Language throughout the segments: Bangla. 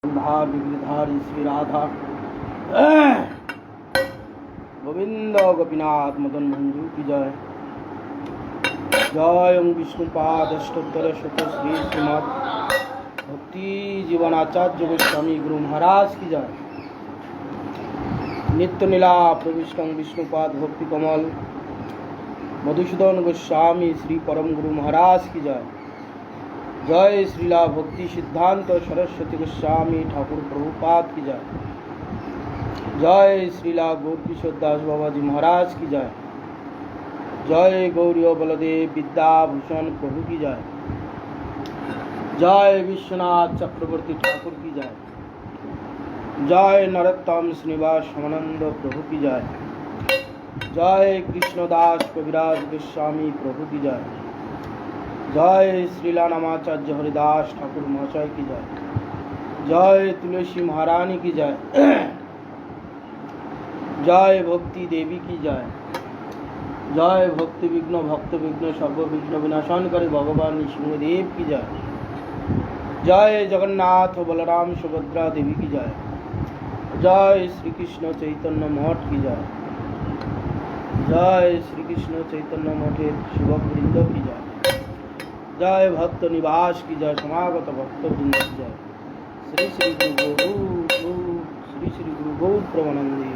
विग्रधारी श्री राधा गोविंद गोपीनाथ मदन मंजू की जय। जय विष्णुपाद अष्टोत्तर शत श्री श्रीमद भक्ति जीवनाचार्य गोस्वामी गुरु महाराज की जय। नित्य नीला प्रविष्टं विष्णुपाद भक्ति कमल मधुसूदन गोस्वामी श्री परम गुरु महाराज की जय। जय श्रीला भक्ति सिद्धांत सरस्वती गोस्वामी ठाकुर प्रभुपाद की जय। जय श्रीला गौर किशोर दास बाबा जी महाराज की जय। जय गौरी बलदेव विद्याभूषण प्रभु की जय। जय विश्वनाथ चक्रवर्ती ठाकुर की जय। जय नरोत्तम श्रीनिवास समानंद प्रभु की जय। जय कृष्णदास कविराज गोस्वामी प्रभु की जय। जय श्रीला नामाचार्य हरिदास ठाकुर महाशय की जय। जय तुलसी महारानी की जय। जय भक्ति देवी की जय। जय भक्ति विघ्न भक्त विघ्न सर्व विघ्न विनाशनकारी भगवान नृसिंहदेव की जय। जय जगन्नाथ बलराम सुभद्रा देवी की जय। जय श्री कृष्ण चैतन्य मठ की जय। जय श्री कृष्ण चैतन्य मठे शिवक वृंद की जय। जय भक्त निवास की जय। समागत भक्त वृंद की जय। श्री श्री गुरु गौर प्रमानंदी।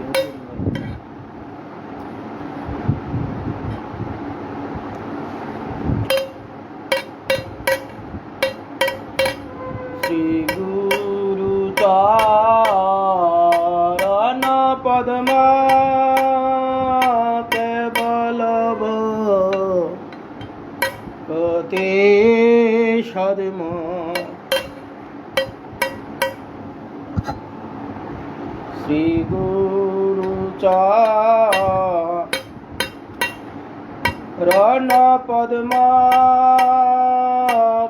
श्री गुरु चरण पद्म ते सदम श्री गुरु चरण पद्म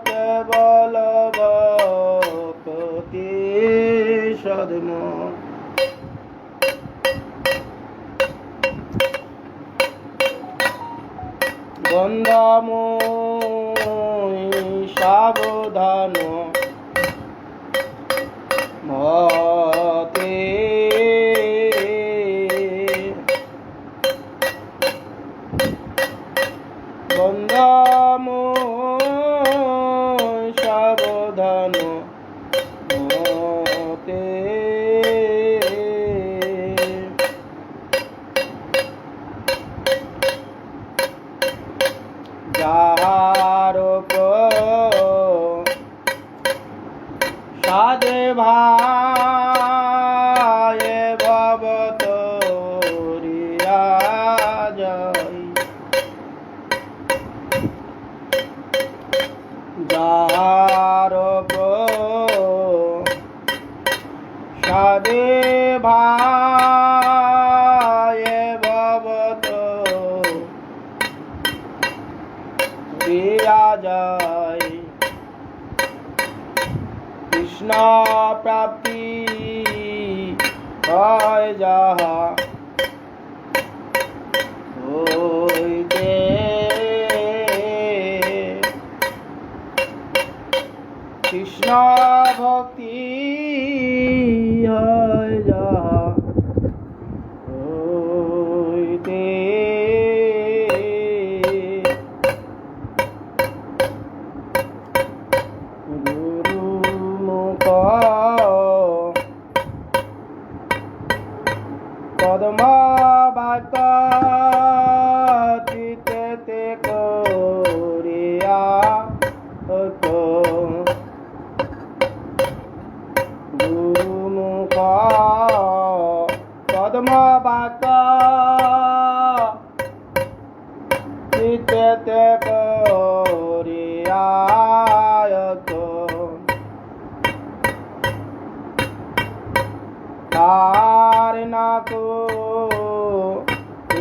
केवल भक्ति सदम बंदामो सावधान मते बंदामो सावधान मते साधे भाई भवतोरिया जय। जारो साधे भाई भवतोरिया जय। कृष्ण प्राप्ति হয় যাহা হইতে কৃষ্ণ ভক্তি হয় যাহা হইতে পদ্মা বাক্য চিতে করিয়া গুরুমুখ পদ্মা বাক্য চিতে করিয়া তার নাকো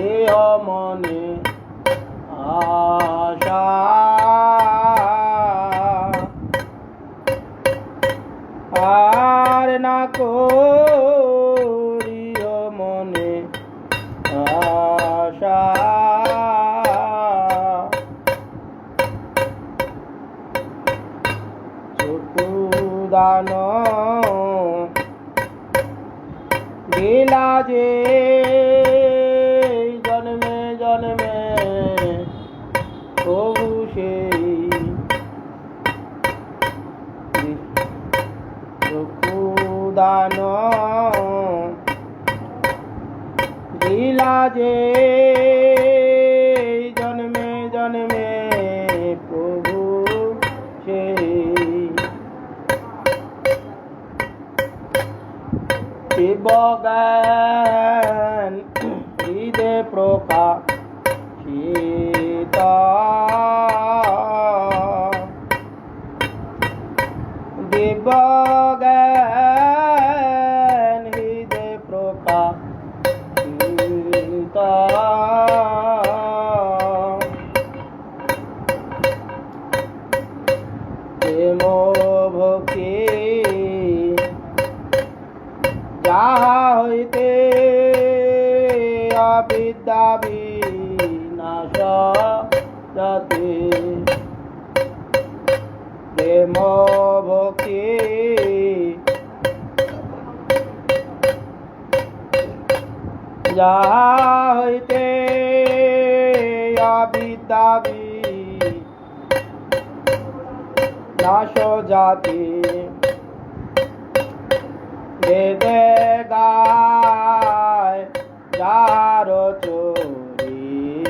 এ মনে আশা আর নাকো মনে আশা চক্ষু দান লীলা যে জন্মে জন্মে প্রভু সেই চক্ষুদান লীলা যে জন্মে জন্মে প্রভু সেই শিবজ্ঞান হৃদয় প্রকাশিত দিব্যজ্ঞান হৃদয় প্রকাশিত প্রেম ভক্তি যাহা হইতে অবিদ্যা বিনাশ যাতে প্রেম ভক্তি যাহা হইতে অবিদ্যা বিনাশ যাতে বেদে গায় যার চরিত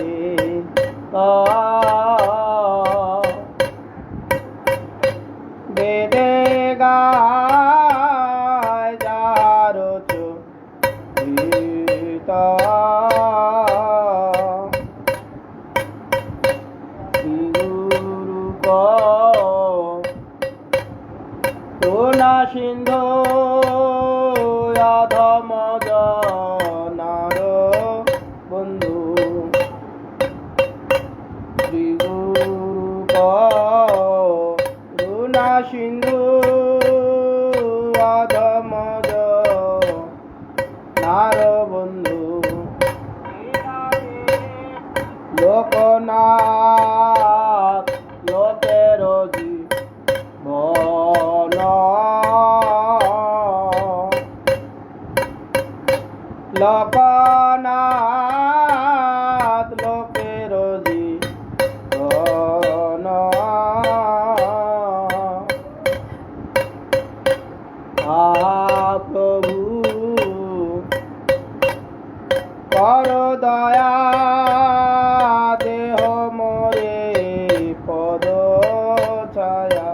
বেদে গায় যার চরিত গুরুপ করুণা সিন্ধু অধম জনার বন্ধু শ্রী গুরু করুণা সিন্ধু অধম জনার বন্ধু লোকনাথ লোকের জীবন লোকনাথ লোকের জীবন প্রভু কর দয়া দেহ মোরে পদ ছায়া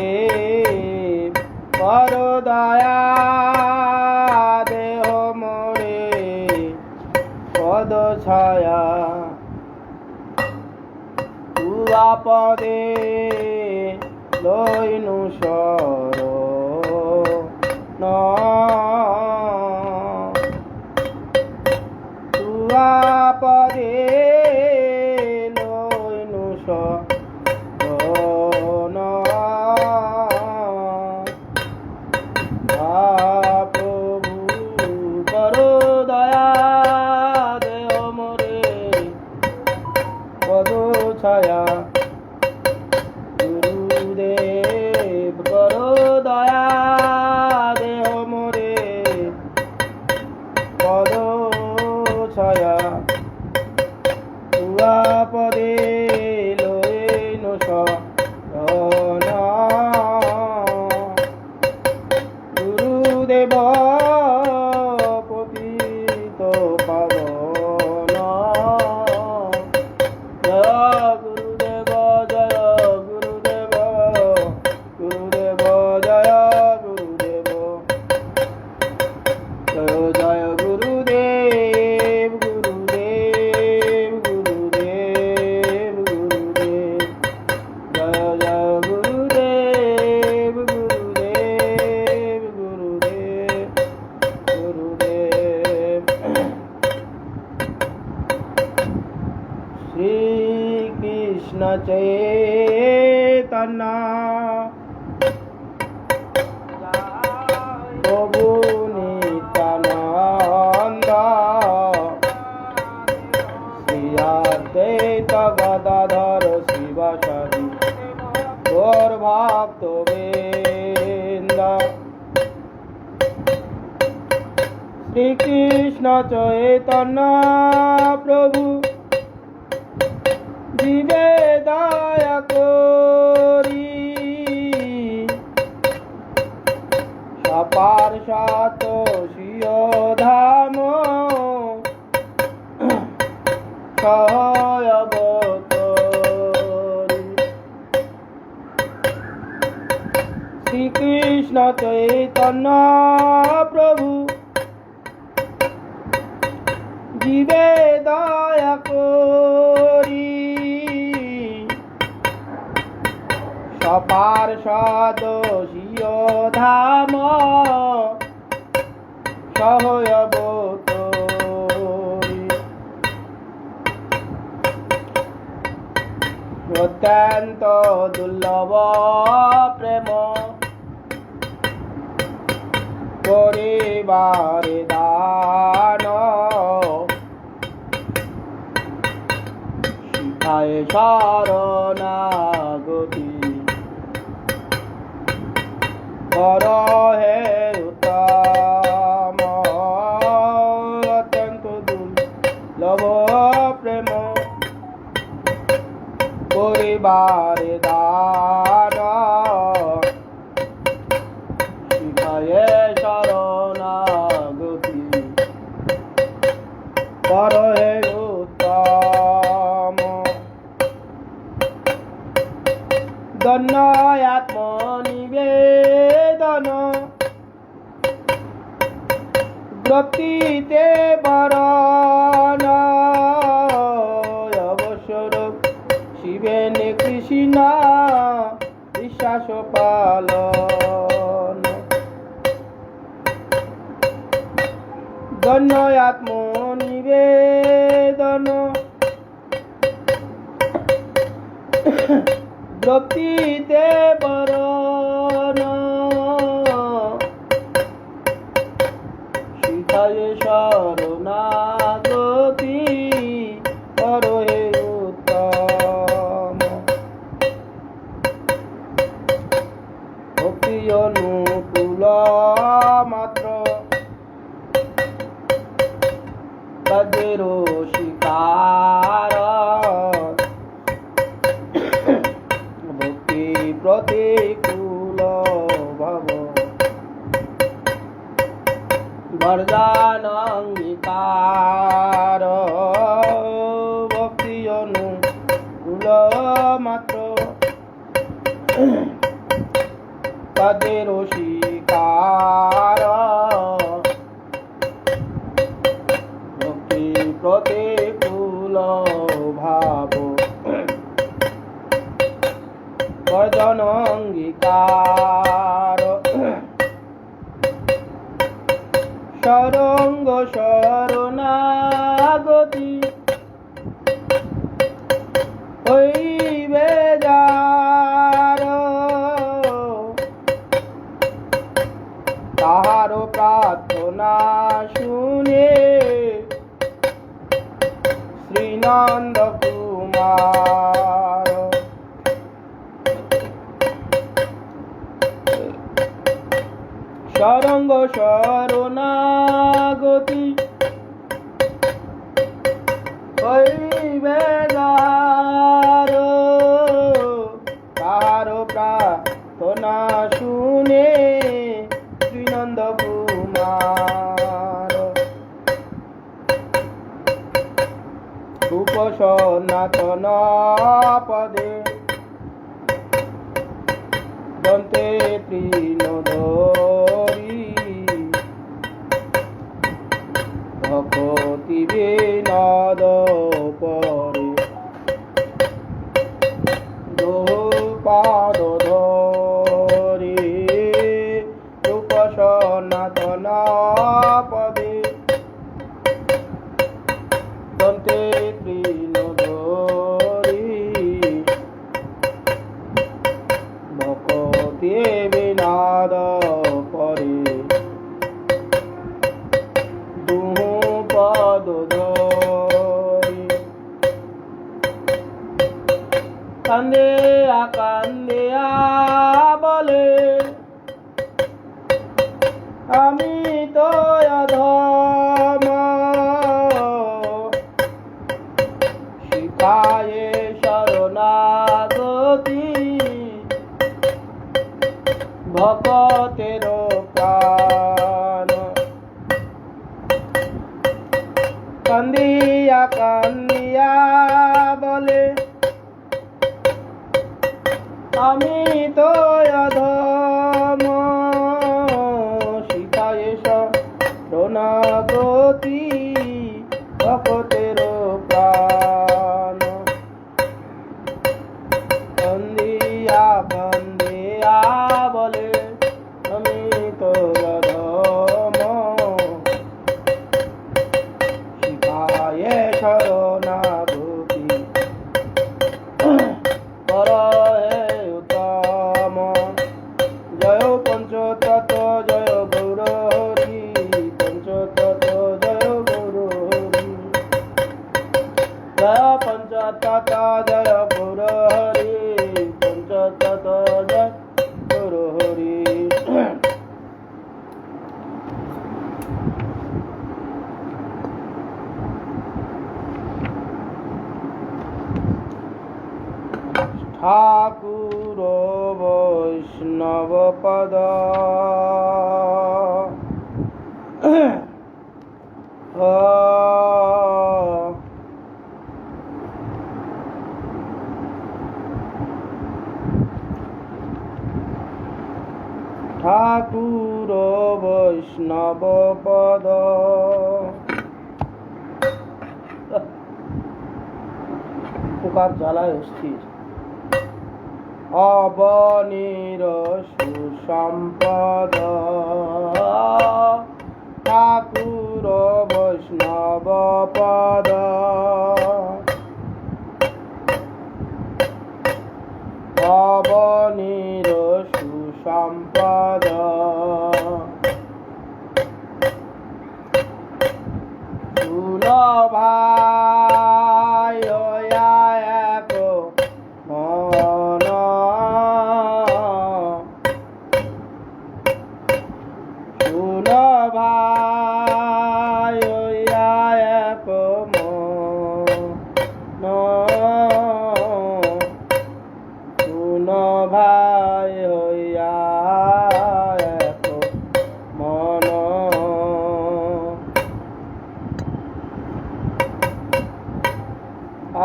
গুরুদেব কর দয়া দেহ মোরে পদ ছায়া তুয়া পদে লইনু শরণ তুয়া পদে লইনু শরণ প্রভু কর দয়া দেহ মোরে পদ ছায়া গুরুদেব কর দয়া দেহ মোরে পদ ছায়া তুয়া পদে লইনু শরণ গুরুদেব পতিত পাবন জয় গুরুদেব জয় গুরুদেব গুরুদেব জয় গুরুদেব জয় জয় গুরুদেব গুরুদেব গুরুদেব গুরুদেব জয় জয় গুরুদেব গুরুদেব গুরুদেব গুরুদেব শ্রীকৃষ্ণ চৈতন্য প্রভু নিত্যানন্দ শ্রী অদ্বৈত গদাধর শিবাসাদি গৌর ভক্ত বৃন্দ শ্রীকৃষ্ণ চৈতন্য প্রভু জীবে দয়া করি সপার সাত শিয় ধাম সহয়বতরি শ্রীকৃষ্ণ চৈতন্য প্রভু জীবে দয়া করি সপার সদস্য ধাম সহয়বতরি অত্যন্ত দুর্লভ প্রেম করিবারে দান শিখায় শরণাগতি কর হে উত্তম অত্যন্ত দুর্লভ প্রেম করিবারে দান শিখায় শরণাগতি কর হে উত্তম ধন্য আত্মনিবেদন ব্রতিতে বরণ অবসর শিবেন কৃষ্ণ বিশ্বাস পালন ধন্য আত্মনিবেদন ব্রতিতে বরণ শিখায় শরণাগতি কর হে উত্তম ভক্তি অনুকূল মাত্র কাজের শিকার ভক্তি প্রতিকূল ভাব বরদান অঙ্গীকার ভক্তি অনুকূল মাত্র কাজের শিকার ভক্তি প্রতিকূল ভাব বর্জন অঙ্গীকার সরঙ্গ শরণাগতি হইবে যার তাহার প্রার্থনা শুনে শ্রীনন্দ কুমার সরঙ্গ শরণাগতি হইবে যার তাহার প্রার্থনা শুনে শ্রীনন্দ কুমার রূপ সনাতন পদে দন্তে তৃণধরি ভকতি বিনোদ পরে পাদ ধরি রূপ সনাতন পদে দন্তে তৃণধরি ভকতি বিনোদ পরে দুহু পদ ধরি কান্দে আ আমি তো অধম শিখায়ে শরণাগতি ভকতের প্রাণ কান্দিয়া কান্দিয়া বলে আমি তো অধম শিখায়ে শরণাগতি ভকতের প্রাণ কান্দিয়া কান্দিয়া বলে আমি তো অধম শিখায়ে শরণাগতি কর হে উত্তম জয় পঞ্চতত্ত্ব জয় গৌর হরি পঞ্চতত্ত্ব জয় গৌর হরি জয় পঞ্চতত্ত্ব জয় গৌর হরি পঞ্চতত্ত্ব জয় গৌর হরি ঠাকুর বৈষ্ণব পদ ঠাকুর বৈষ্ণব পদ পোকার জ্বালায় অস্থির অবনীর সুসম্পদ ঠাকুর বৈষ্ণব পদ অবনীর সুসম্পদ তুল ভাই এক মন তুল ভাই এক মন তুল ভাই এক মন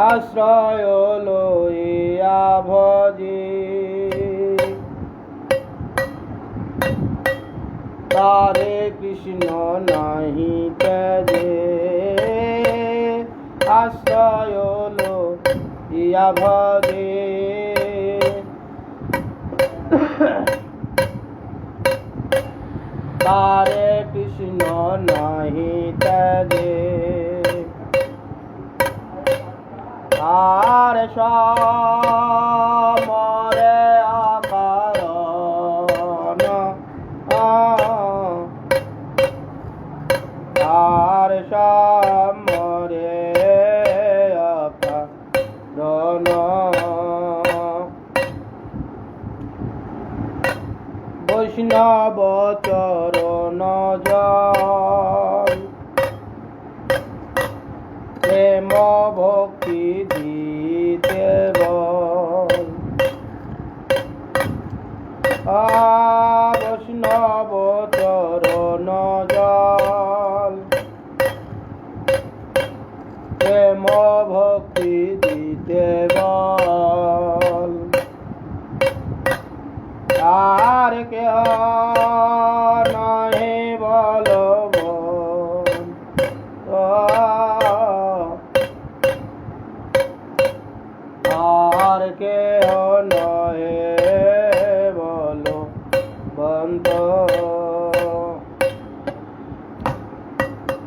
আশ্রয় লইয়া ভজি তারে কৃষ্ণ নাহি তেজে আশ্রয় লইয়া ভজি তারে কৃষ্ণ নাহি তেজে আর সমরে অকারণ আর সমরে অকারণ বৈষ্ণব চরণ জল প্রেম ভক্তি দিতে বল বৈষ্ণব চরণ জল প্রেম ভক্তি দিতে বল আর কেহ নাহি বল আর কেহ নহে বলো বন্ত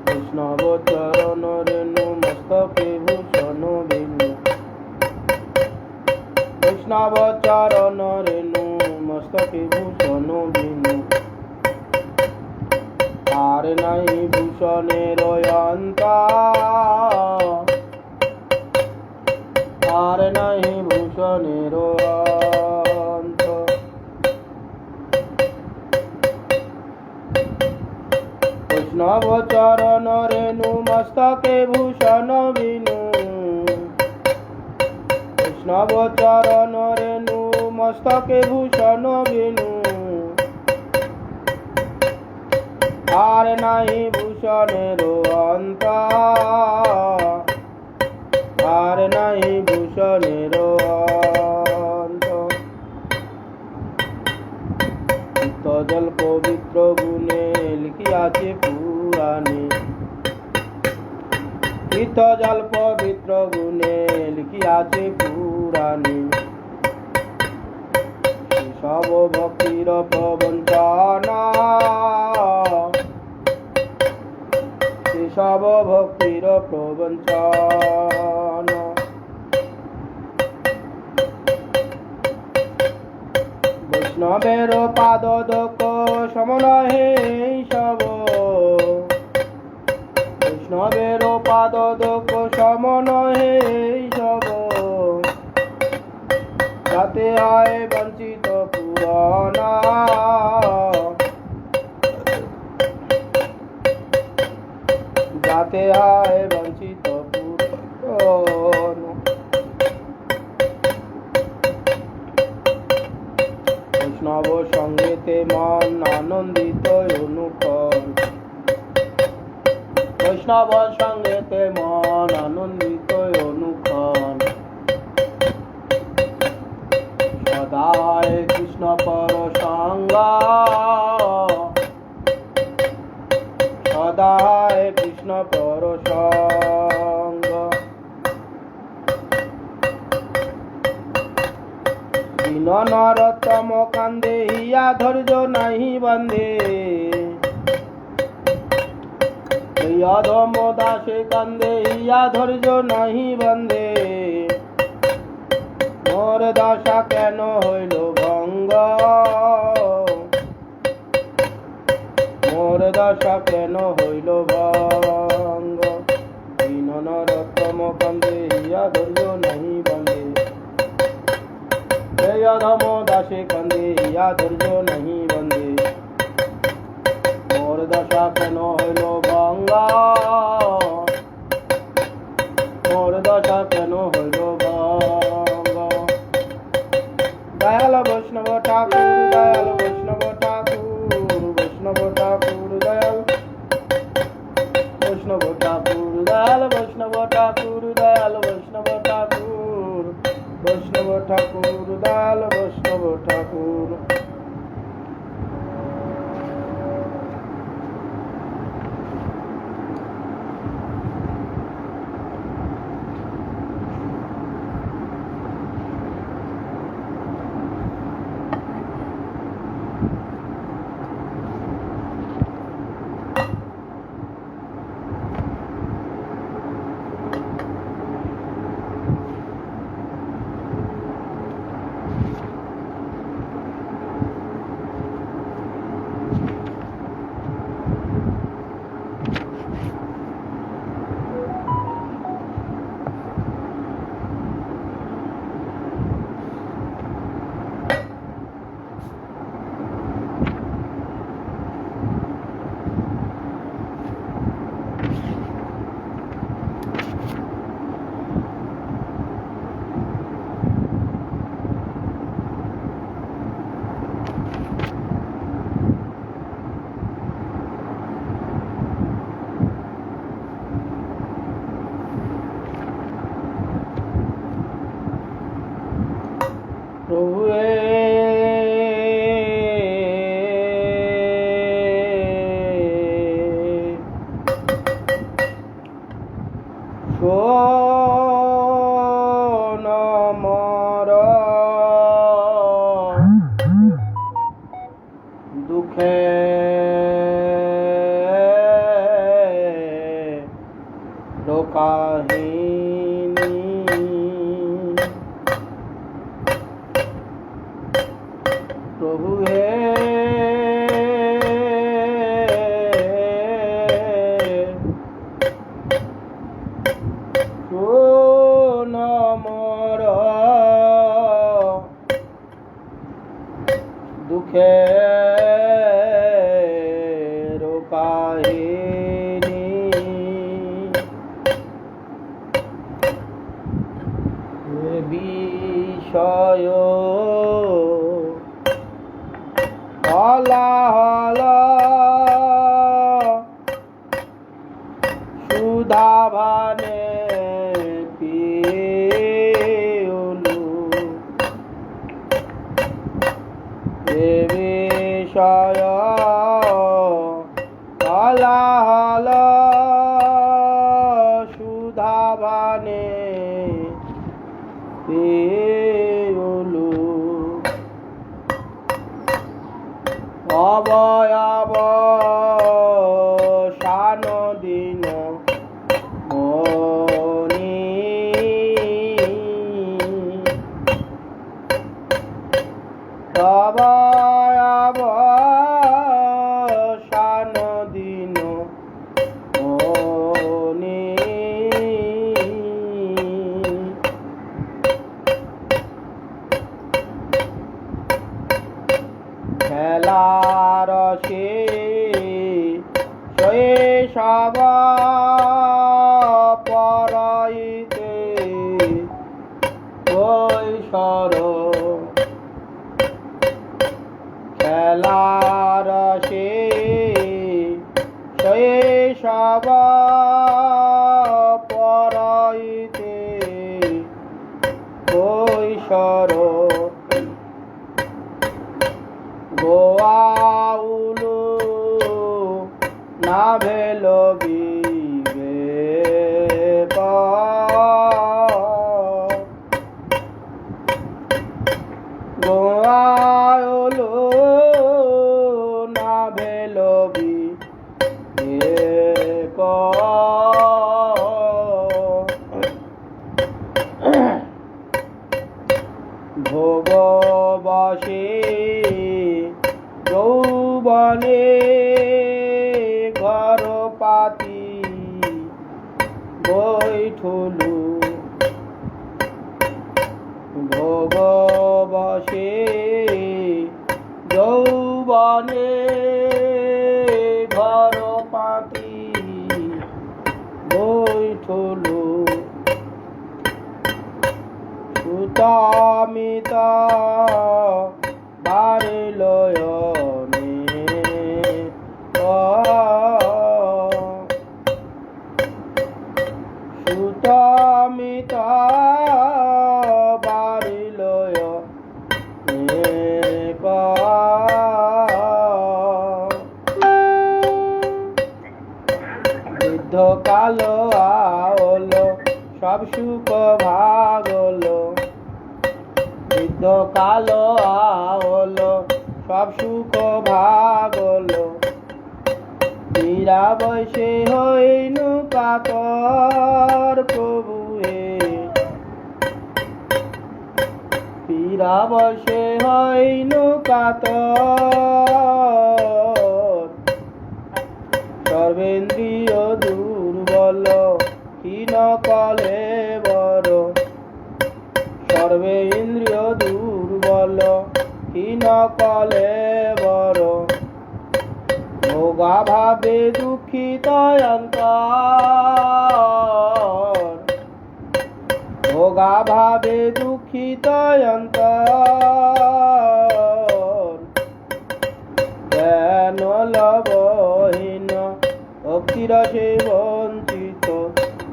বৈষ্ণব চরণ রেণু মস্তকে ভূষণ বিনু বৈষ্ণব চরণ রেণু মস্তকে ভূষণ বিনু আর নাই ভূষণের অন্ত আর নাই ভূষণের অন্ত মস্তকে ভূষণ বিনু বৈষ্ণব চরণ রেণু মস্তকে ভূষণ বিনু আর নাহি ভূষণের অন্ত আর নাহি ভূষণের অন্ত জল পবিত্র গুণে লিখিয়াছে পুরাণে জল পবিত্র গুণে লিখিয়াছে পুরাণে সব ভক্তির প্রবঞ্চনা সব ভক্তির প্রবঞ্চনা বৈষ্ণবের পাদ দোক সমন হে সব বৈষ্ণবের পাদ দোক সমন হে সব যাতে হয় বঞ্চিত পুরানা যাতে হয় বঞ্চিত পুরানা বৈষ্ণব সঙ্গীতে মন আনন্দিত অনুক্ষণ বৈষ্ণব সঙ্গীতে মন আনন্দিত অনুক্ষণ সদায় কৃষ্ণ পর সঙ্গ সদায় কৃষ্ণ পর সঙ্গ দীন নরতম কান্দে হিয়া ধৈর্য নাহি বন্ধে অধম দাসে কান্দে হিয়া ধৈর্য নাহি বন্ধে মোর দশা কেন হইল ভঙ্গ মোর দশা কেন হইল ভঙ্গ দীন নরতম কান্দে হিয়া ধৈর্য নাহি বন্ধে অধম দাসে কান্দে হিয়া ধৈর্য নাহি বন্ধে মোর দশা কেন হইল ভঙ্গ মোর দশা কেন হইল ভঙ্গ দয়াল বৈষ্ণব ঠাকুর দয়াল বৈষ্ণব ঠাকুর বৈষ্ণব ঠাকুর দয়াল বৈষ্ণব ঠাকুর দয়াল বৈষ্ণব ঠাকুর দয়াল বৈষ্ণব ঠাকুর বৈষ্ণব ঠাকুর দয়াল বৈষ্ণব ঠাকুর प्रभु हे सुन मोर दुखे काहिनी কলাহল সুধাভানে পিউলু এ বিষয় কলাহল সুধাভানে পিউলু অবয়ব শান দিন মনি অবয়ব শান দিন মনি খেলার সে শৈশব পরাইতে কৈশোর খেলার সে শৈশব পরাইতে কৈশোর গোয়াউলু না ভেল বিবেক গোয়াউলু না ভেল বিবেক ভোগবশে যৌবনে ঘর পাতি বৈঠুলু ভোগবশে যৌবনে ঘর পাতি বৈঠুলু সুতামিত বারিলয়নে সুতামিত বারিলয়নে বৃদ্ধকাল আওল সব সুখ ভাগল বৃদ্ধকাল আওল সব সুখ ভাগল পীড়া বয়সে হইনু কাতর প্রভু হে পীড়া বয়সে হইনু কাতর সর্বেন্দ্রিয় দুর্বল হীন কলে বড় সর্বে ইন্দ্রিয় দুর্বল হীন কলে বড় ভোগা ভাবে দুঃখিত অন্তর ভোগা ভাবে দুঃখিত অন্তর জ্ঞান লবহীন ভক্তিরসে বঞ্চিত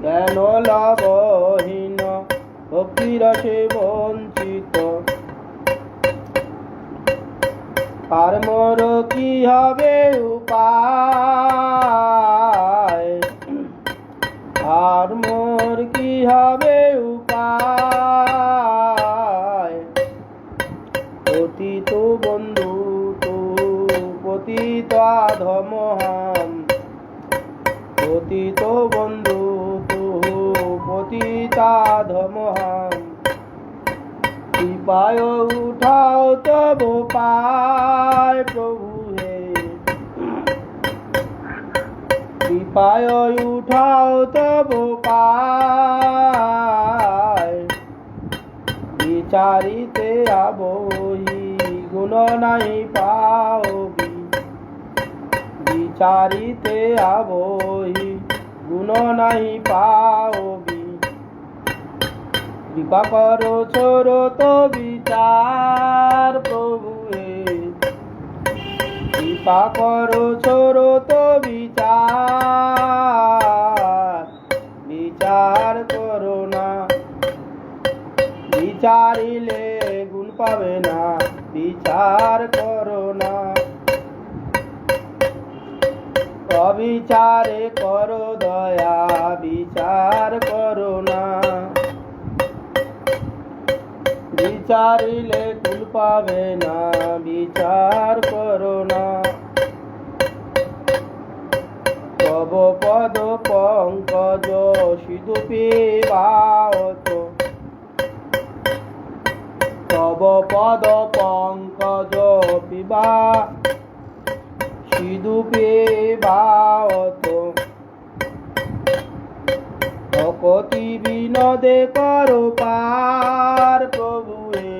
জ্ঞান লবহীন ভক্তিরসে বঞ্চিত আর মোর কি হবে উপায় আর মোর কি হবে উপায় পতিত বন্ধু তু পতিত আধমহাম পতিত বন্ধু তু পতিতাধমহাম কৃপায় উঠাও তব পায় প্রভু হে কৃপায় উঠাও তব পায় বিচারিতে আবহি গুণ নাই পাওবি বিচারিতে আবহি গুণ নাই পাওবি কৃপা করো ছোড়ো তো বিচার প্রভু হে কৃপা করো ছোড়ো তো বিচার, বিচার করো না, বিচারিলে গুণ পাবে না, বিচার করো না। অবিচারে করো দয়া, বিচার করো না, বিচারিলে কুল পাবে না, বিচার করো না। তব পদ পঙ্কজ সিধু পিবাত, তব পদ পঙ্কজ পিবা সিধু পিবাত। ভকতি বিনোদে করো পার প্রভুয়ে,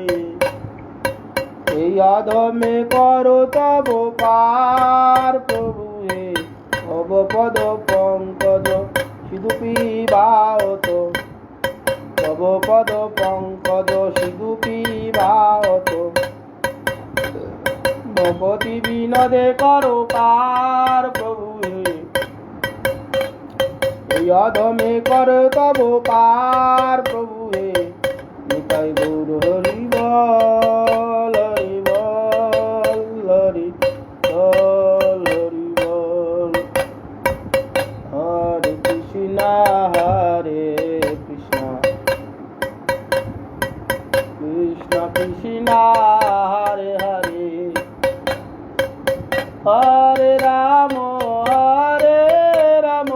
এই অধমে করো তব পার প্রভুয়ে। তব পদ পঙ্কজ সিধু পিবাত, তব পদ পঙ্কজ সিধু পিবাত। ভকতি বিনোদে করো পার প্রভুয়ে, এই অধমে কর তব পার প্রভুয়ে। নিতাই গৌর হরি বল, হরি বল, হরি বল, হরি বল। হরে কৃষ্ণ হরে কৃষ্ণ, কৃষ্ণ কৃষ্ণ হরে হরে, হরে রাম হরে রাম,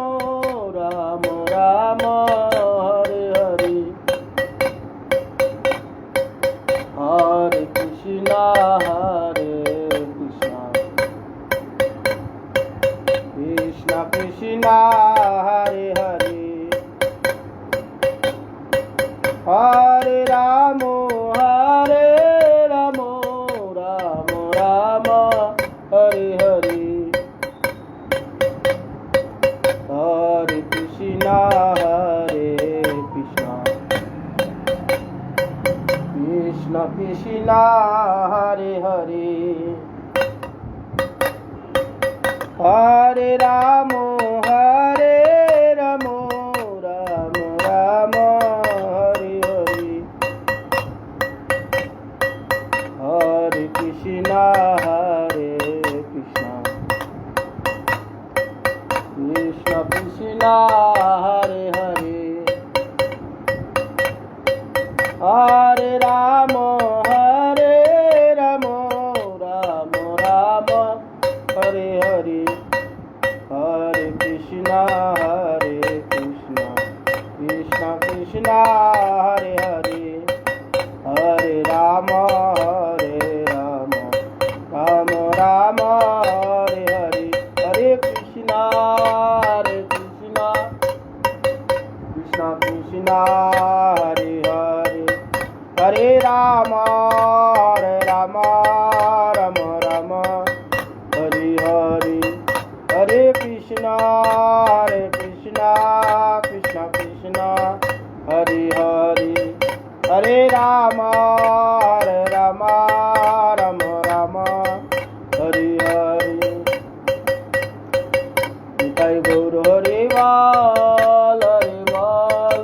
রাম রাম হরে হরে। হরে কৃষ্ণ হরে কৃষ্ণ, কৃষ্ণ কৃষ্ণ হরে হরে, হরে রাম হরে রাম, রাম রাম হরে হরে। হরে কৃষ্ণ হরে কৃষ্ণ, কৃষ্ণ কৃষ্ণ হরে হরে, হরে রাম হরে রাম, রাম রাম হরে হরে। হরে কৃষ্ণ হরে কৃষ্ণ, কৃষ্ণ কৃষ্ণ হরে হরে, হরে রাম হরে রাম, রাম রাম হরে হরে। হরে কৃষ্ণ হরে কৃষ্ণ, কৃষ্ণ কৃষ্ণ হরে হরে, হরে রাম হরে রাম, রাম রাম হরে হরে। হরে কৃষ্ণ কৃষ্ণ, কৃষ্ণ কৃষ্ণ হরে হরে, হরে রাম রাম, রাম রাম হরে হরে। হরে কৃষ্ণ কৃষ্ণ, কৃষ্ণ কৃষ্ণ হরে হরে, হরে রাম রাম, রাম রাম হরে হরে। নিতাই গৌর হরি বল, হরি বল,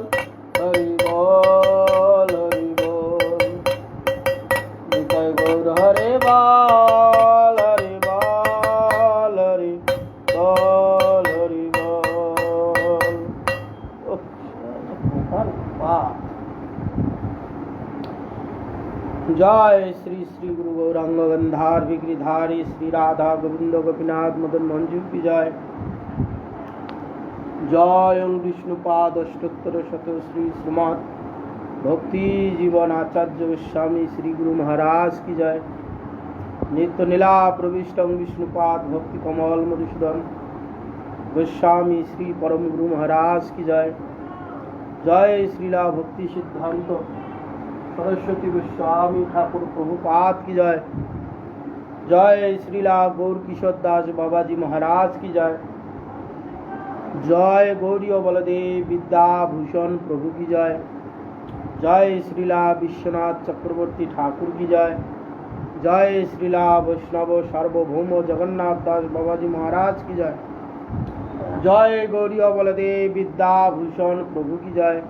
হরি বল, হরি বল। নিতাই গৌর হরি বল, হরি বল, হরি বল, হরি বল। जय श्री श्री गुरु गौरांग गंधार विग्रिधारी श्री राधा गोविंद गोपीनाथ मदन मोहन जी की जय। जय विष्णुपाद अष्टोत्तर शत श्री श्रीमद भक्ति जीवन आचार्य गोस्वामी श्री गुरु महाराज की जय। नित्य नीला प्रविष्टम विष्णुपाद भक्ति कमल मधुसूदन गोस्वामी श्री परम गुरु महाराज की जय। जय श्रीला भक्ति सिद्धांत सरस्वती गोस्वामी ठाकुर प्रभुपाद की जय। जय श्रीला गौर किशोर दास बाबा जी महाराज की जय। जय गौरी बलदेव विद्याभूषण प्रभु की जय। जय श्रीला विश्वनाथ चक्रवर्ती ठाकुर की जय। जय श्रीला वैष्णव सार्वभौम जगन्नाथ दास बाबाजी महाराज की जय। जय गौरी बलदेव विद्याभूषण प्रभु की जय।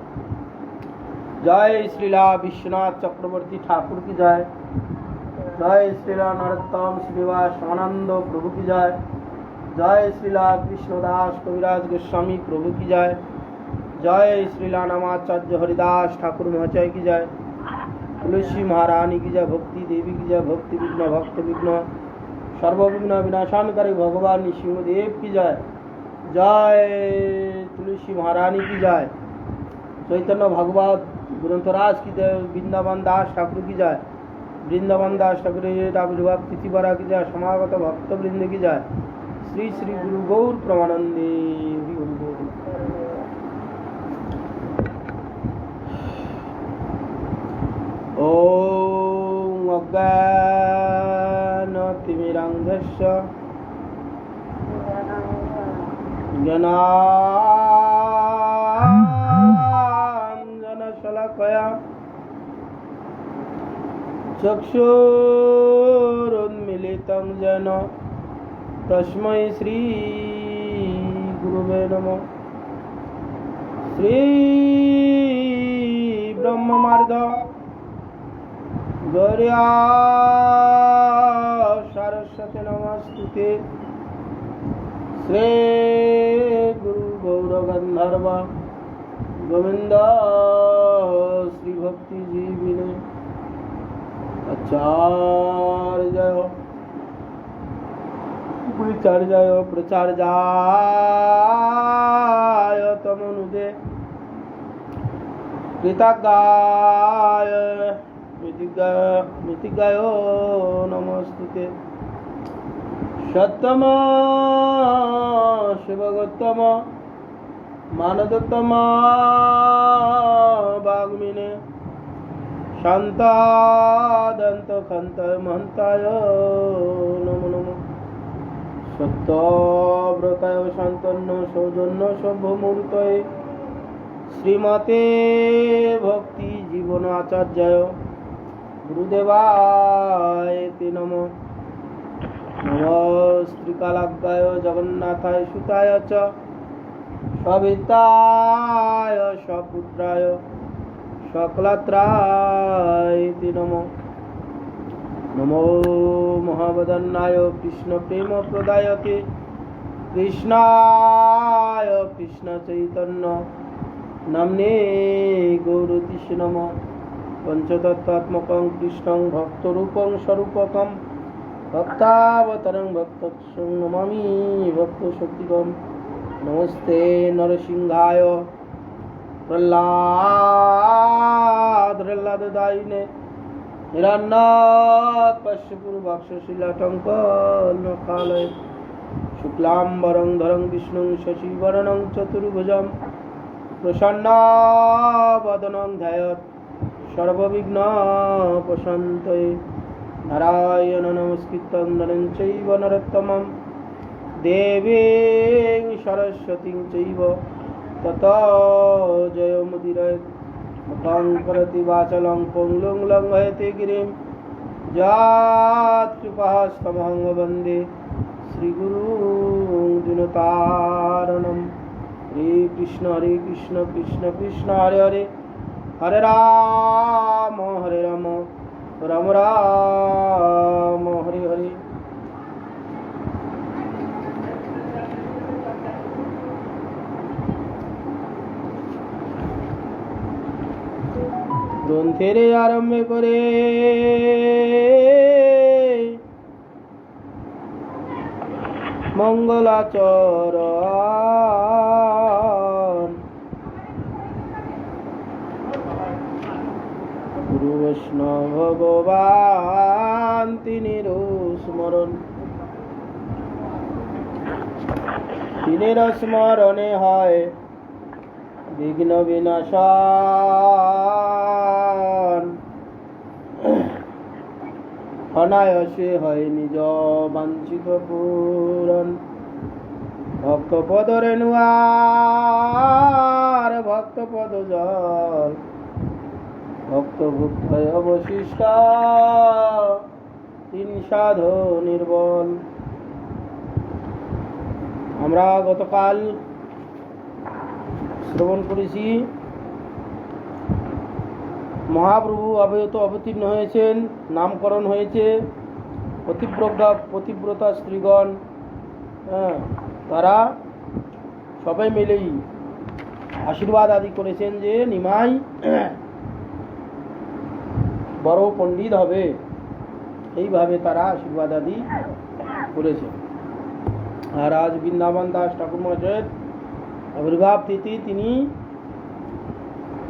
जय श्रीला विश्वनाथ चक्रवर्ती ठाकुर की जय। जय श्रीला नरोत्तम श्रीनिवास आनंद प्रभु की जय। जय श्रीला कृष्णदास कविराज गोस्वामी प्रभु की जय। जय श्रीला नामाचार्य हरिदास ठाकुर महाशय की जय। तुलसी महारानी की जय। भक्ति देवी की जय। भक्ति विघ्न भक्त विघ्न सर्वविघ्न विनाशानकारी भगवान नृसिंहदेव की जय। जय तुलसी महारानी की जय। चैतन्य भगवत ग्रंथराज की जय। वृंदावन दास ठाकुर की जय। वृंदावन दास ठाकुर आविर्भाव तिथिवरा की जय। समागत भक्त वृंद की जय। श्री श्री गुरु गौर प्रमानंदे। ओम अज्ञानतिमिरान्धस्य ज्ञानाञ्जनशलाकया चक्षुरुन्मीलितं येन तस्मै श्री गुरुवे नमः। श्री ब्रह्ममार्ग गौर्या सरस्वती नमस्तुते। श्री गुरु गौरगंधर्व गोविंद श्री भक्ति जीविने आचार्य प्रचार्याय तमनुदे कृतज्ञाय मितिगाय नमस्तुते। सत्तम शिवगोत्तम मानदोत्तम वाग्मिने शांतादंत खंत महंताय नमो नमः। सत्यव्रताय शांतन्न सौजन्य सभ्यमूर्तये श्रीमते भक्ति जीवन आचार्याय गुरुदेवाय ते नमः। नमस्त्रिकालाग्गाय जगन्नाथाय सुताय च सविताय सपुत्राय सकलात्राय ते नमः। नमो महावदन्नाय कृष्ण प्रेम प्रदायते कृष्णाय कृष्ण चैतन्य नाम्ने गौरतीश नमः। पंचतत्त्वात्मकं कृष्णं भक्तरूपं स्वरूपकं भक्तावतारं भक्तस्य नमामि भक्तशक्तिकं। नमस्ते नरसिंहाय प्रह्लाददायिने हिरण्यकश्यपुर्वाक्षशिलाटङ्कनखालय शुक्लाम्बरं धरं विष्णुं शशिवर्णं चतुर्भुजं प्रसन्नवदनं ध्यायेत् सर्वविघ्नोपशान्तये। नारायण नमस्कृतं नरं चैव नरोत्तमं देवीं सरस्वतीं चैव ततो जयमुदीरयेत्। मुखं करोति वाचालं पङ्गुं लङ्घयते गिरिं यत्कृपास्तमहं वन्दे श्रीगुरुं दीनतारिणं। हरे कृष्ण कृष्ण कृष्ण हरे हरे हरे राम राम राम हरे हरे। গ্রন্থের আরম্ভে করে মঙ্গলাচরণ গুরু বৈষ্ণব ভগবান তিনির স্মরণ। তিনির স্মরণে হয় বিঘ্ন বিনাশন। অনায়াসে হয় নিজ বাঞ্ছিত পূরণ। ভক্ত পদ রেণুয়ার ভক্ত পদ জল ভক্ত ভুক্ত অবশিষ্ট বিষাদ নির্বল। আমরা গতকাল শ্রবণ করেছি মহাপ্রভু অবতীর্ণ হয়েছেন, নামকরণ হয়েছে, পতিব্রতা স্ত্রীগণ তারা সবাই মিলেই আশীর্বাদ আদি করেছেন যে নিমাই বড় পণ্ডিত হবে, এইভাবে তারা আশীর্বাদ আদি করেছে। আর আজ বৃন্দাবন দাস ঠাকুর মহাশয়ের আবির্ভাব তিথি, তিনি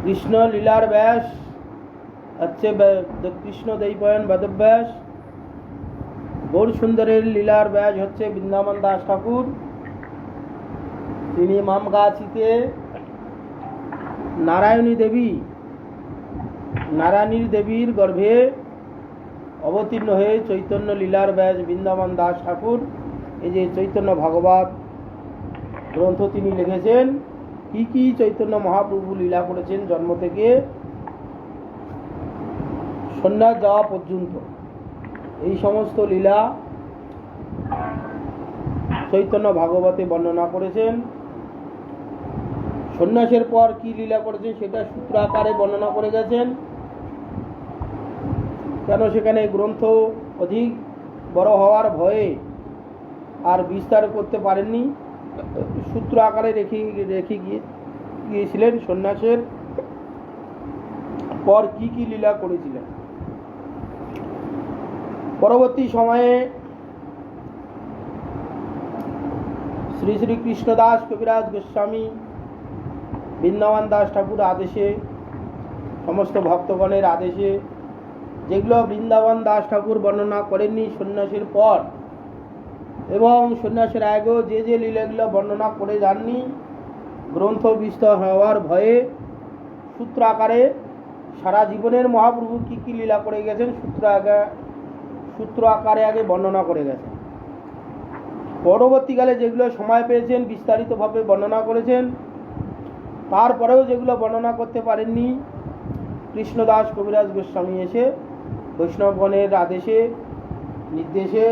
কৃষ্ণ লীলার ব্যাস হচ্ছে কৃষ্ণ দৈপায়ন বেদব্যাস, গৌর সুন্দরের লীলার ব্যাস হচ্ছে বৃন্দাবন দাস ঠাকুর। তিনি মামগাছিতে নারায়ণী দেবীর গর্ভে অবতীর্ণ হয়ে চৈতন্য লীলার ব্যাস বৃন্দাবন দাস ঠাকুর এই যে চৈতন্য ভাগবত গ্রন্থ তিনি লিখেছেন। কি কি চৈতন্য মহাপ্রভু লীলা করেছেন জন্ম থেকে সন্ন্যাস যাওয়া পর্যন্ত, এই সমস্ত লীলা চৈতন্য ভাগবতে বর্ণনা করেছেন। সন্ন্যাসের পর কি লীলা করেছেন সেটা সূত্র আকারে বর্ণনা করে গেছেন। কেন সেখানে গ্রন্থ অধিক বড় হওয়ার ভয়ে আর বিস্তার করতে পারেননি, সূত্র আকারে রেখে গিয়েছিলেন সন্ন্যাসের পর কি কি লীলা করেছিলেন। পরবর্তী সময়ে শ্রী শ্রী কৃষ্ণদাস কবিরাজ গোস্বামী বৃন্দাবন দাস ঠাকুর আদেশে, সমস্ত ভক্তগণের আদেশে, যেগুলো বৃন্দাবন দাস ঠাকুর বর্ণনা করেননি সন্ন্যাসের পর এবং সন্ন্যাসের আগেও যে যে লীলাগুলো বর্ণনা করে যাননি, গ্রন্থ বিস্তর হওয়ার ভয়ে সূত্র আকারে সারা জীবনের মহাপ্রভু কি কি লীলা করে গেছেন সূত্র আকারে আগে বর্ণনা করে গেছেন। পরবর্তীকালে যেগুলো সময় পেয়েছেন বিস্তারিতভাবে বর্ণনা করেছেন। তারপরেও যেগুলো বর্ণনা করতে পারেননি কৃষ্ণদাস কবিরাজ গোস্বামী এসে বৈষ্ণবগণের আদেশে নির্দেশে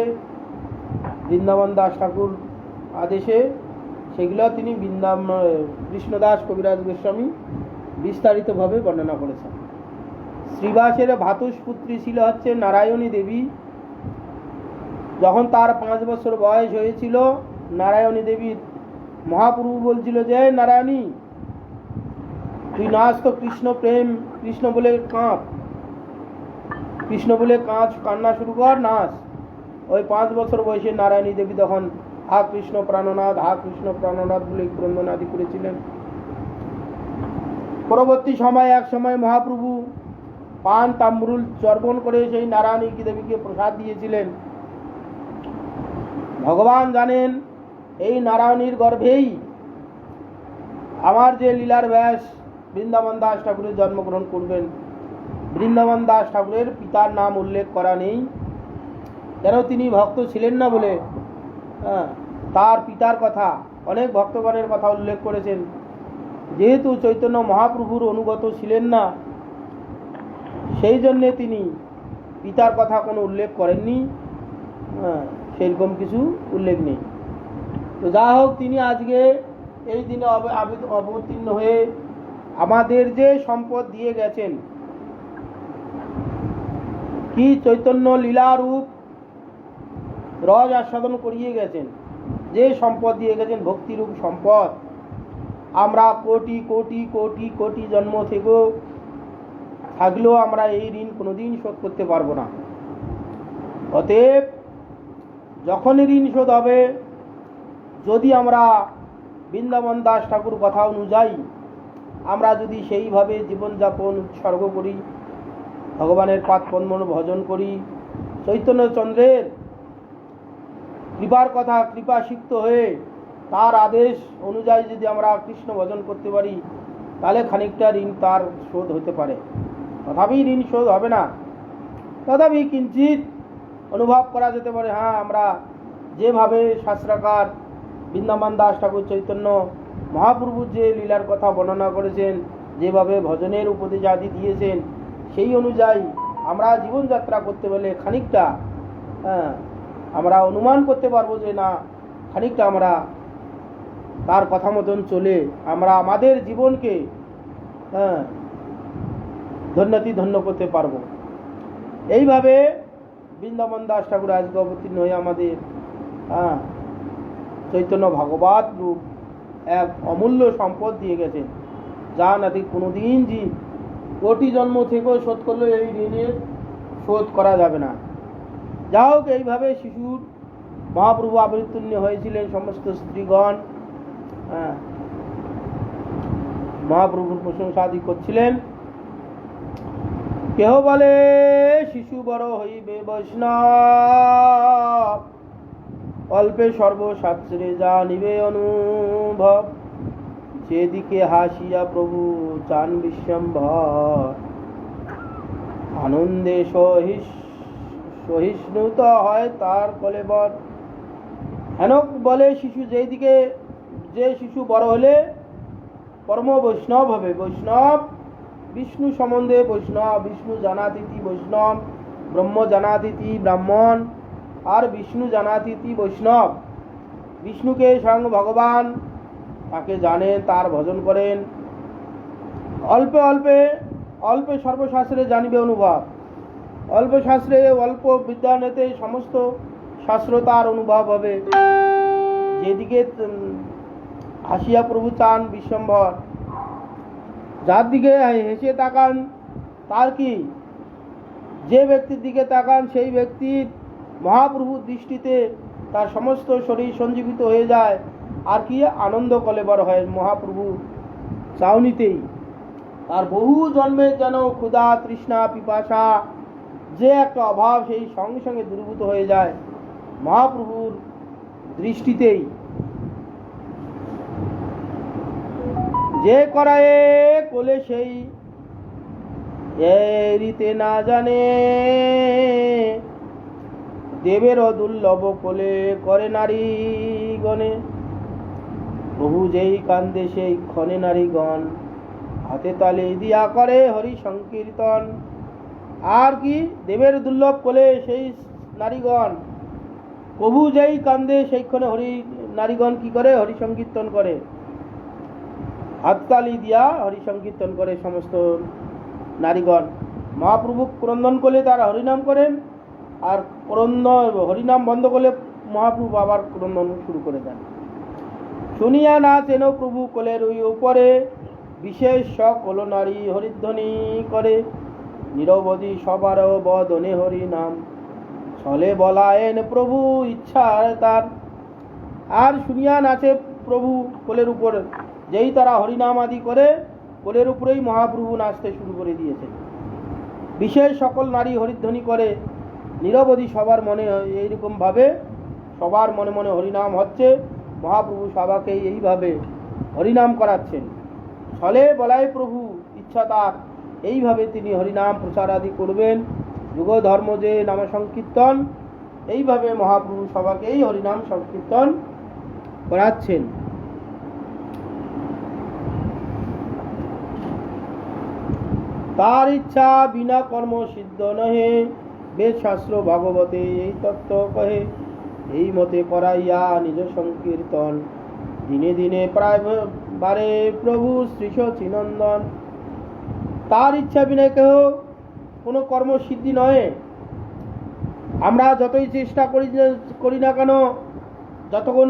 বৃন্দাবন দাস ঠাকুর আদেশে সেগুলো তিনি কৃষ্ণদাস কবিরাজ গোস্বামী বিস্তারিতভাবে বর্ণনা করেছেন। শ্রীবাসের ভাতুষপুত্রী ছিল হচ্ছে নারায়ণী দেবী। যখন তার 5 বছর বয়স হয়েছিল, নারায়ণী দেবীর মহাপ্রভু বলছিল যে নারায়ণী তুই নাচ তো, কৃষ্ণ প্রেম, কৃষ্ণ বলে কাঁচ কান্না শুরু কর, নাচ। ওই 5 বছর বয়সে নারায়ণী দেবী তখন হা কৃষ্ণ প্রাণনাথ বলে ক্রন্দনাদি করেছিলেন। পরবর্তী সময় এক সময় মহাপ্রভু পান তাম্বুল চর্বণ করে সেই নারায়ণী দেবীকে প্রসাদ দিয়েছিলেন। ভগবান জানেন এই নারায়ণীর গর্ভেই আমার যে লীলার ব্যাস বৃন্দাবন দাস ঠাকুরের জন্মগ্রহণ করবেন। বৃন্দাবন দাস ঠাকুরের পিতার নাম উল্লেখ করা নেই, কেন তিনি ভক্ত ছিলেন না বলে তার পিতার কথা, অনেক ভক্তগণের কথা উল্লেখ করেছেন। যেহেতু চৈতন্য মহাপ্রভুর অনুগত ছিলেন না, সেই জন্যে তিনি পিতার কথা কোনো উল্লেখ করেননি, সেরকম কিছু উল্লেখ নেই। তো যা হোক, তিনি আজকে এই দিনে অবতীর্ণ হয়ে আমাদের যে সম্পদ দিয়ে গেছেন, কি চৈতন্য লীলারূপ রস আস্বাদন করিয়ে গেছেন, যে সম্পদ দিয়ে গেছেন ভক্তিরূপ সম্পদ, আমরা কোটি কোটি কোটি কোটি জন্ম থেকেও থাকলেও আমরা এই ঋণ কোনোদিন শোধ করতে পারবো না। অতএব যখনই ঋণ শোধ হবে, যদি আমরা বৃন্দাবন দাস ঠাকুর কথা অনুযায়ী আমরা যদি সেইভাবে জীবনযাপন উৎসর্গ করি, ভগবানের পাদপদ্ম ভজন করি, চৈতন্যচন্দ্রের কৃপার কথা কৃপাসিক্ত হয়ে তার আদেশ অনুযায়ী যদি আমরা কৃষ্ণ ভজন করতে পারি, তাহলে খানিকটা ঋণ তার শোধ হতে পারে। তথাপি ঋণ শোধ হবে না, তথাপি কিঞ্চিত অনুভব করা যেতে পারে। হ্যাঁ, আমরা যেভাবে শাস্ত্রকার বৃন্দাবন দাস ঠাকুর চৈতন্য মহাপ্রভুর যে লীলার কথা বর্ণনা করেছেন, যেভাবে ভজনের উপদেশ আদি দিয়েছেন, সেই অনুযায়ী আমরা জীবনযাত্রা করতে পারলে খানিকটা হ্যাঁ, আমরা অনুমান করতে পারবো যে না, খানিকটা আমরা তার কথা মতন চলে আমরা আমাদের জীবনকে ধন্য করতে পারবো। এইভাবে বৃন্দাবন দাস ঠাকুর আজকে অবতীর্ণ হয়ে আমাদের চৈতন্য ভাগবত রূপ এক অমূল্য সম্পদ দিয়ে গেছেন, যা নাকি কোনোদিন জীব কোটি জন্ম থেকেও শোধ করলেও এই ঋণের শোধ করা যাবে না। যা হোক, এইভাবে শিশুর মহাপ্রভু আবির্তীর্ণ হয়েছিলেন। সমস্ত স্ত্রীগণ মহাপ্রভুর প্রশংসাদি করছিলেন। কেহ বলে শিশু বড় হইবে বৈষ্ণব, অল্পে সর্বশাস্ত্রে জানিবে অনুভব, যেদিকে হাসিয়া প্রভু চান বিশ্বম্ভর, আনন্দে সহিষ্ণুত হয় তার কলেবর। হেনক বলে শিশু যে শিশু বড় হলে পরম বৈষ্ণব হবে। বৈষ্ণব বিষ্ণু সম্বন্ধে বৈষ্ণব, বিষ্ণু জানাতিথি বৈষ্ণব, ব্রহ্ম জানাতিথি ব্রাহ্মণ, আর বিষ্ণু জানাতিথি বৈষ্ণব। বিষ্ণুকে স্বয়ং ভগবান, তাকে জানেন, তার ভজন করেন। অল্পে সর্বশাস্ত্রে জানিবে অনুভব। অল্প শাস্ত্রে অল্প বিদ্যানেতে সমস্ত শাস্ত্র তার অনুভব হবে। যেদিকে হাসিয়া প্রভু চান বিশ্বম্ভর, যার দিকে হেসে তাকান তার কি, যে ব্যক্তির দিকে তাকান সেই ব্যক্তির মহাপ্রভুর দৃষ্টিতে তার সমস্ত শরীর সঞ্জীবিত হয়ে যায়, আর কি আনন্দ কলেবর হয়। মহাপ্রভু চাউনিতেই তার বহু জন্মের যেন ক্ষুধা তৃষ্ণা পিপাসা যে একটা অভাব, সেই সঙ্গে সঙ্গে দূরীভূত হয়ে যায় মহাপ্রভুর দৃষ্টিতেই। যে করায় কোলে সেই রীতে না জানে, দেবেরও দুর্লভ কোলে করে নারীগণে, প্রভু যেই কান্দে সেই ক্ষণে নারীগণ, হাতে তালে দিয়া করে হরি সংকীর্তন। আর কি, দেবের দুর্লভ কোলে সেই নারীগণ, প্রভু যেই কান্দে সেইক্ষণে নারীগণ কি করে, হরি সংকীর্তন করে, হাততালি দিয়া হরি সংকীর্তন করে সমস্ত নারীগণ। মহাপ্রভু ক্রন্দন করলে তারা হরিনাম করেন, আর হরিনাম বন্ধ করলে মহাপ্রভু আবার ক্রন্দন শুরু করে দেন। শুনিয়া না চেন প্রভু কোলের ওই উপরে, বিশেষ সকল নারী হরিধ্বনি করে, নিরবধি সবার বদনে হরি নাম, ছলে বলায়েন প্রভু ইচ্ছার তার। আর শুনিয়া নাচে প্রভু কোলের উপর, যেই তারা হরিনাম আদি করে কোলের উপরেই মহাপ্রভু নাচতে শুরু করে দিয়েছে। বিশেষ সকল নারী হরিধ্বনি করে, নিরবধি সবার মনে এইরকম ভাবে সবার মনে মনে হরিনাম হচ্ছে। মহাপ্রভু সবাকে এইভাবে হরিনাম করাচ্ছেন। ছলে বলায় প্রভু ইচ্ছা তার, এইভাবে তিনি হরিনাম প্রচার আদি করবেন। যুগ ধর্ম যে নাম সংকীর্তন, এইভাবে মহাপ্রভু সবাকেই হরিনাম সংকীর্তন করাচ্ছেন। তার ইচ্ছা বিনা কর্ম সিদ্ধ নহে, বেদ শাস্ত্র ভাগবতে এই তত্ত্ব কহে, এই মতে করাইয়া নিজ সংকীর্তন, দিনে দিনে প্রায় বারে প্রভু শ্রী সচিনন্দন। তার ইচ্ছা বিনা কেহ কোনো কর্ম সিদ্ধি নয়। আমরা যতই চেষ্টা করি না কেন, যতক্ষণ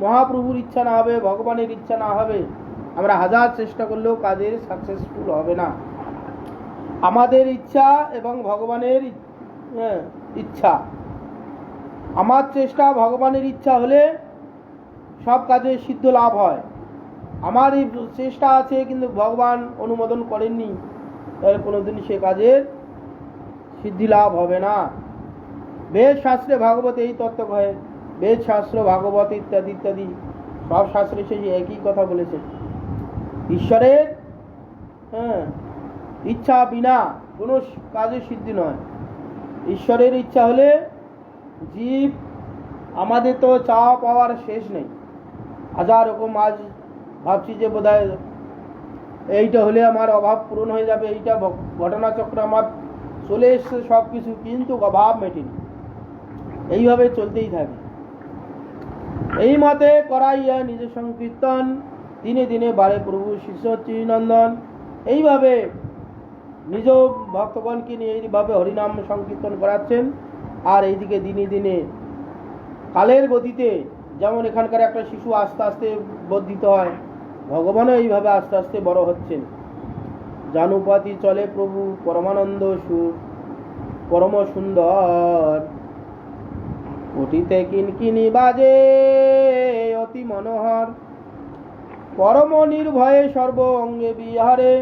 মহাপ্রভুর ইচ্ছা না হবে, ভগবানের ইচ্ছা না হবে, আমরা হাজার চেষ্টা করলেও কাজের সাকসেসফুল হবে না। আমাদের ইচ্ছা এবং ভগবানের ইচ্ছা, আমার চেষ্টা ভগবানের ইচ্ছা হলে সব কাজে সিদ্ধ লাভ হয়। আমার এই চেষ্টা আছে কিন্তু ভগবান অনুমোদন করেননি, তাহলে কোনোদিন সে কাজের সিদ্ধি লাভ হবে না। বেদ শাস্ত্রে ভাগবত এই তত্ত্ব কহে, বেদ শাস্ত্র ভাগবত ইত্যাদি ইত্যাদি সব শাস্ত্রে সেই একই কথা বলেছে। ঈশ্বরের ইচ্ছা বিনা কোনো কাজের সিদ্ধি নয়। ঈশ্বরের ইচ্ছা হলে জীব, আমাদের তো চাওয়া পাওয়ার শেষ নেই, হাজার রকম। আজ ভাবছি যে বোধহয় এইটা হলে আমার অভাব পূরণ হয়ে যাবে, এইটা ঘটনাচক্র আমার চলে এসছে সব কিছু, কিন্তু অভাব মেটেনি। এইভাবে চলতেই থাকে। এই মতে করাইয়া নিজ সংকীর্তন, দিনে দিনে বাড়ে প্রভু শিষ্য চিনন্দন। এইভাবে নিজ ভক্তগণকে নিয়ে এইভাবে হরিনাম সংকীর্তন করাচ্ছেন। আর এইদিকে দিনে দিনে কালের গতিতে, যেমন এখানকার একটা শিশু আস্তে আস্তে বর্ধিত হয়, ভগবানও এইভাবে আস্তে আস্তে বড় হচ্ছেন। জানুপাতি চলে প্রভু পরমানন্দ সুর, পরম সুন্দর ওটিতে কিনকিনি বাজে অতি মনোহর। পরম নির্ভয়ে সর্ব অঙ্গে বিহারে,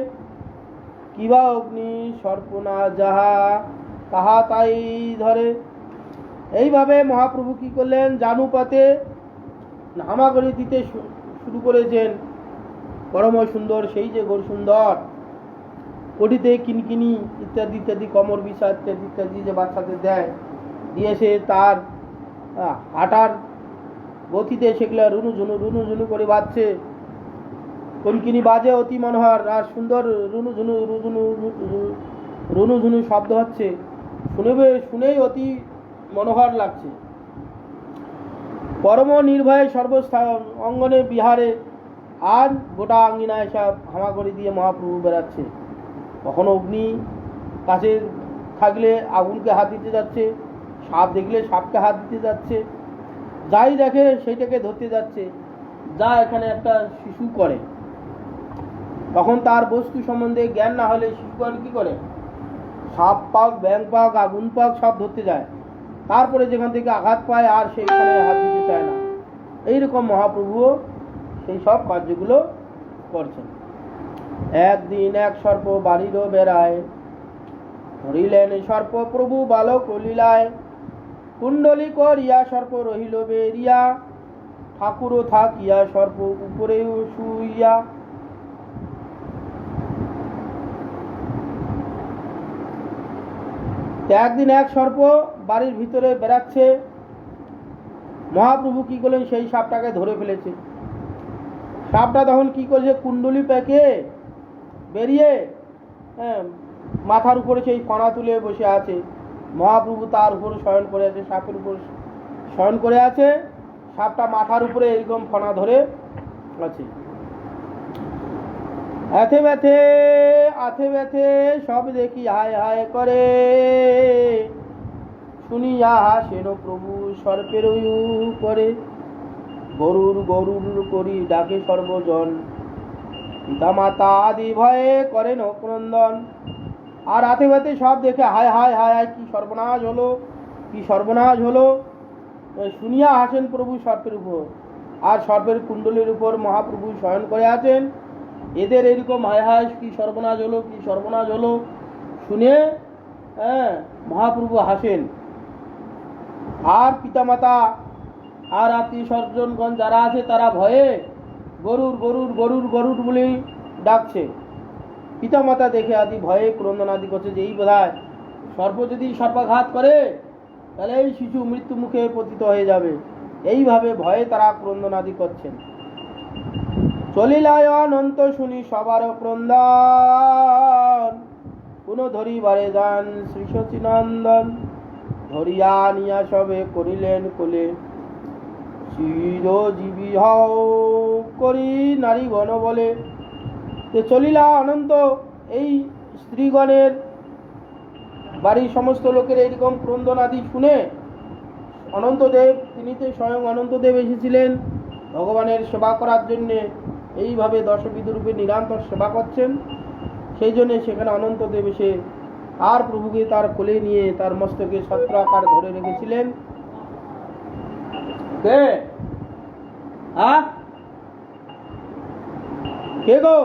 কিবা অগ্নি সর্পনা যাহা তাহা তাই ধরে। এইভাবে মহাপ্রভু কি করলেন, জানুপাতে হামাগুড়ি দিতে শুরু করেছেন। পরম সুন্দর, সেই যে গৌর সুন্দর, কোটিতে কিনকিনি ইত্যাদি ইত্যাদি, কমর বিষা ইত্যাদি ইত্যাদি যে বাচ্চাদের দেয়, দিয়েছে তার হাঁটার গতিতে সেগুলো রুনু করে বাজছে। কিনকিনি বাজে অতি মনোহর, আর সুন্দর রুনু ঝুনু শব্দ হচ্ছে, শুনেই অতি মনোহর লাগছে। পরম নির্ভয়ে সর্বস্থান অঙ্গনে বিহারে, আর গোটা আঙ্গিনায় সব হামাগুড়ি দিয়ে মহাপ্রভু বেড়াচ্ছে। কখনো অগ্নি কাছে থাকলে আগুনকে হাত দিতে যাচ্ছে, সাপ দেখলে সাপকে হাত দিতে যাচ্ছে, যাই দেখে সেইটাকে ধরতে যাচ্ছে, যা এখানে একটা শিশু করে। তখন তার বস্তু সম্বন্ধে জ্ঞান না হলে শিশুগণ কি করে, সাপ পাক, ব্যাং পাক, আগুন পাক সব ধরতে যায়। তারপরে যেখান থেকে আঘাত পায় আর সেইখানে হাত দিতে চায় না। এইরকম মহাপ্রভুও সেই সব কার্যগুলো করছেন। একদিন এক সর্প বাড়িরও বেড়ায়, ধরিলেন সর্প প্রভু বালক লীলায়। কুণ্ডলী করিয়া সর্প রহিল বেরিয়া, ঠাকুরও থাকিয়া সর্প উপরে শুইয়া। একদিন এক সর্প বাড়ির ভিতরে বেড়াচ্ছে, মহাপ্রভু কি করলেন, সেই সাপটাকে ধরে ফেলেছে। সাপটা তখন কি করেছে, কুণ্ডলী পেকে বেরিয়ে মাথার উপরে সেই ফণা তুলে বসে আছে। মহাপ্রভু তার উপরে শয়ন করে আছে, সাপের উপর শয়ন করে আছে। সাপটা মাথার উপরে এরকম ফণা ধরে আছে। আথে ব্যথে সব দেখি হায় হায় করে, শুনিয়া হাসেন প্রভু সর্পের উপরে। গরুর করি ডাকে সর্বজন, পিতা মাতা আদি ভয়ে করেন ক্রন্দন। আর হাতে ব্যথে সব দেখে হায় হায় হায় হায়, কি সর্বনাশ হলো, কি সর্বনাশ হলো। শুনিয়া হাসেন প্রভু সর্পের উপর, আর সর্পের কুণ্ডলীর উপর মহাপ্রভু শয়ন করে আছেন। এদের এরকম হায় হায়, কি সর্বনাশ হলো, কি সর্বনাশ হলো শুনে মহাপ্রভু হাসেন। আর পিতামাতা আর আত্মীয় স্বজনগণ যারা আছে তারা ভয়ে গরুর বলে ডাকছে। পিতামাতা দেখে আদি ভয়ে ক্রন্দন আদি করছে যে এই বোধহয় সর্প যদি সর্পাঘাত করে তাহলে এই শিশু মৃত্যু মুখে পতিত হয়ে যাবে। এইভাবে ভয়ে তারা ক্রন্দন আদি করছেন। চলিলায় অনন্ত শুনি সবার ক্রন্দন, কোন ধরিবারে যান শ্রী সচিনন্দন। ধরিয়া নিয়া সবে করিলেন কোলে, চিরজীবী হও করি নারীগণ বলে। যে চলিলা অনন্ত, এই স্ত্রীগণের বাড়ির সমস্ত লোকের এইরকম ক্রন্দন আদি শুনে অনন্তদেব, তিনি তো স্বয়ং অনন্তদেব এসেছিলেন ভগবানের সেবা করার জন্যে। এইভাবে দশবিধরূপে নিরন্তর সেবা করছেন। সেই জন্যে সেখানে অনন্তদেব এসে আর প্রভুকে তার কোলে নিয়ে তার মস্তকে ছত্র আকার ধরে রেখেছিলেন। কে গো?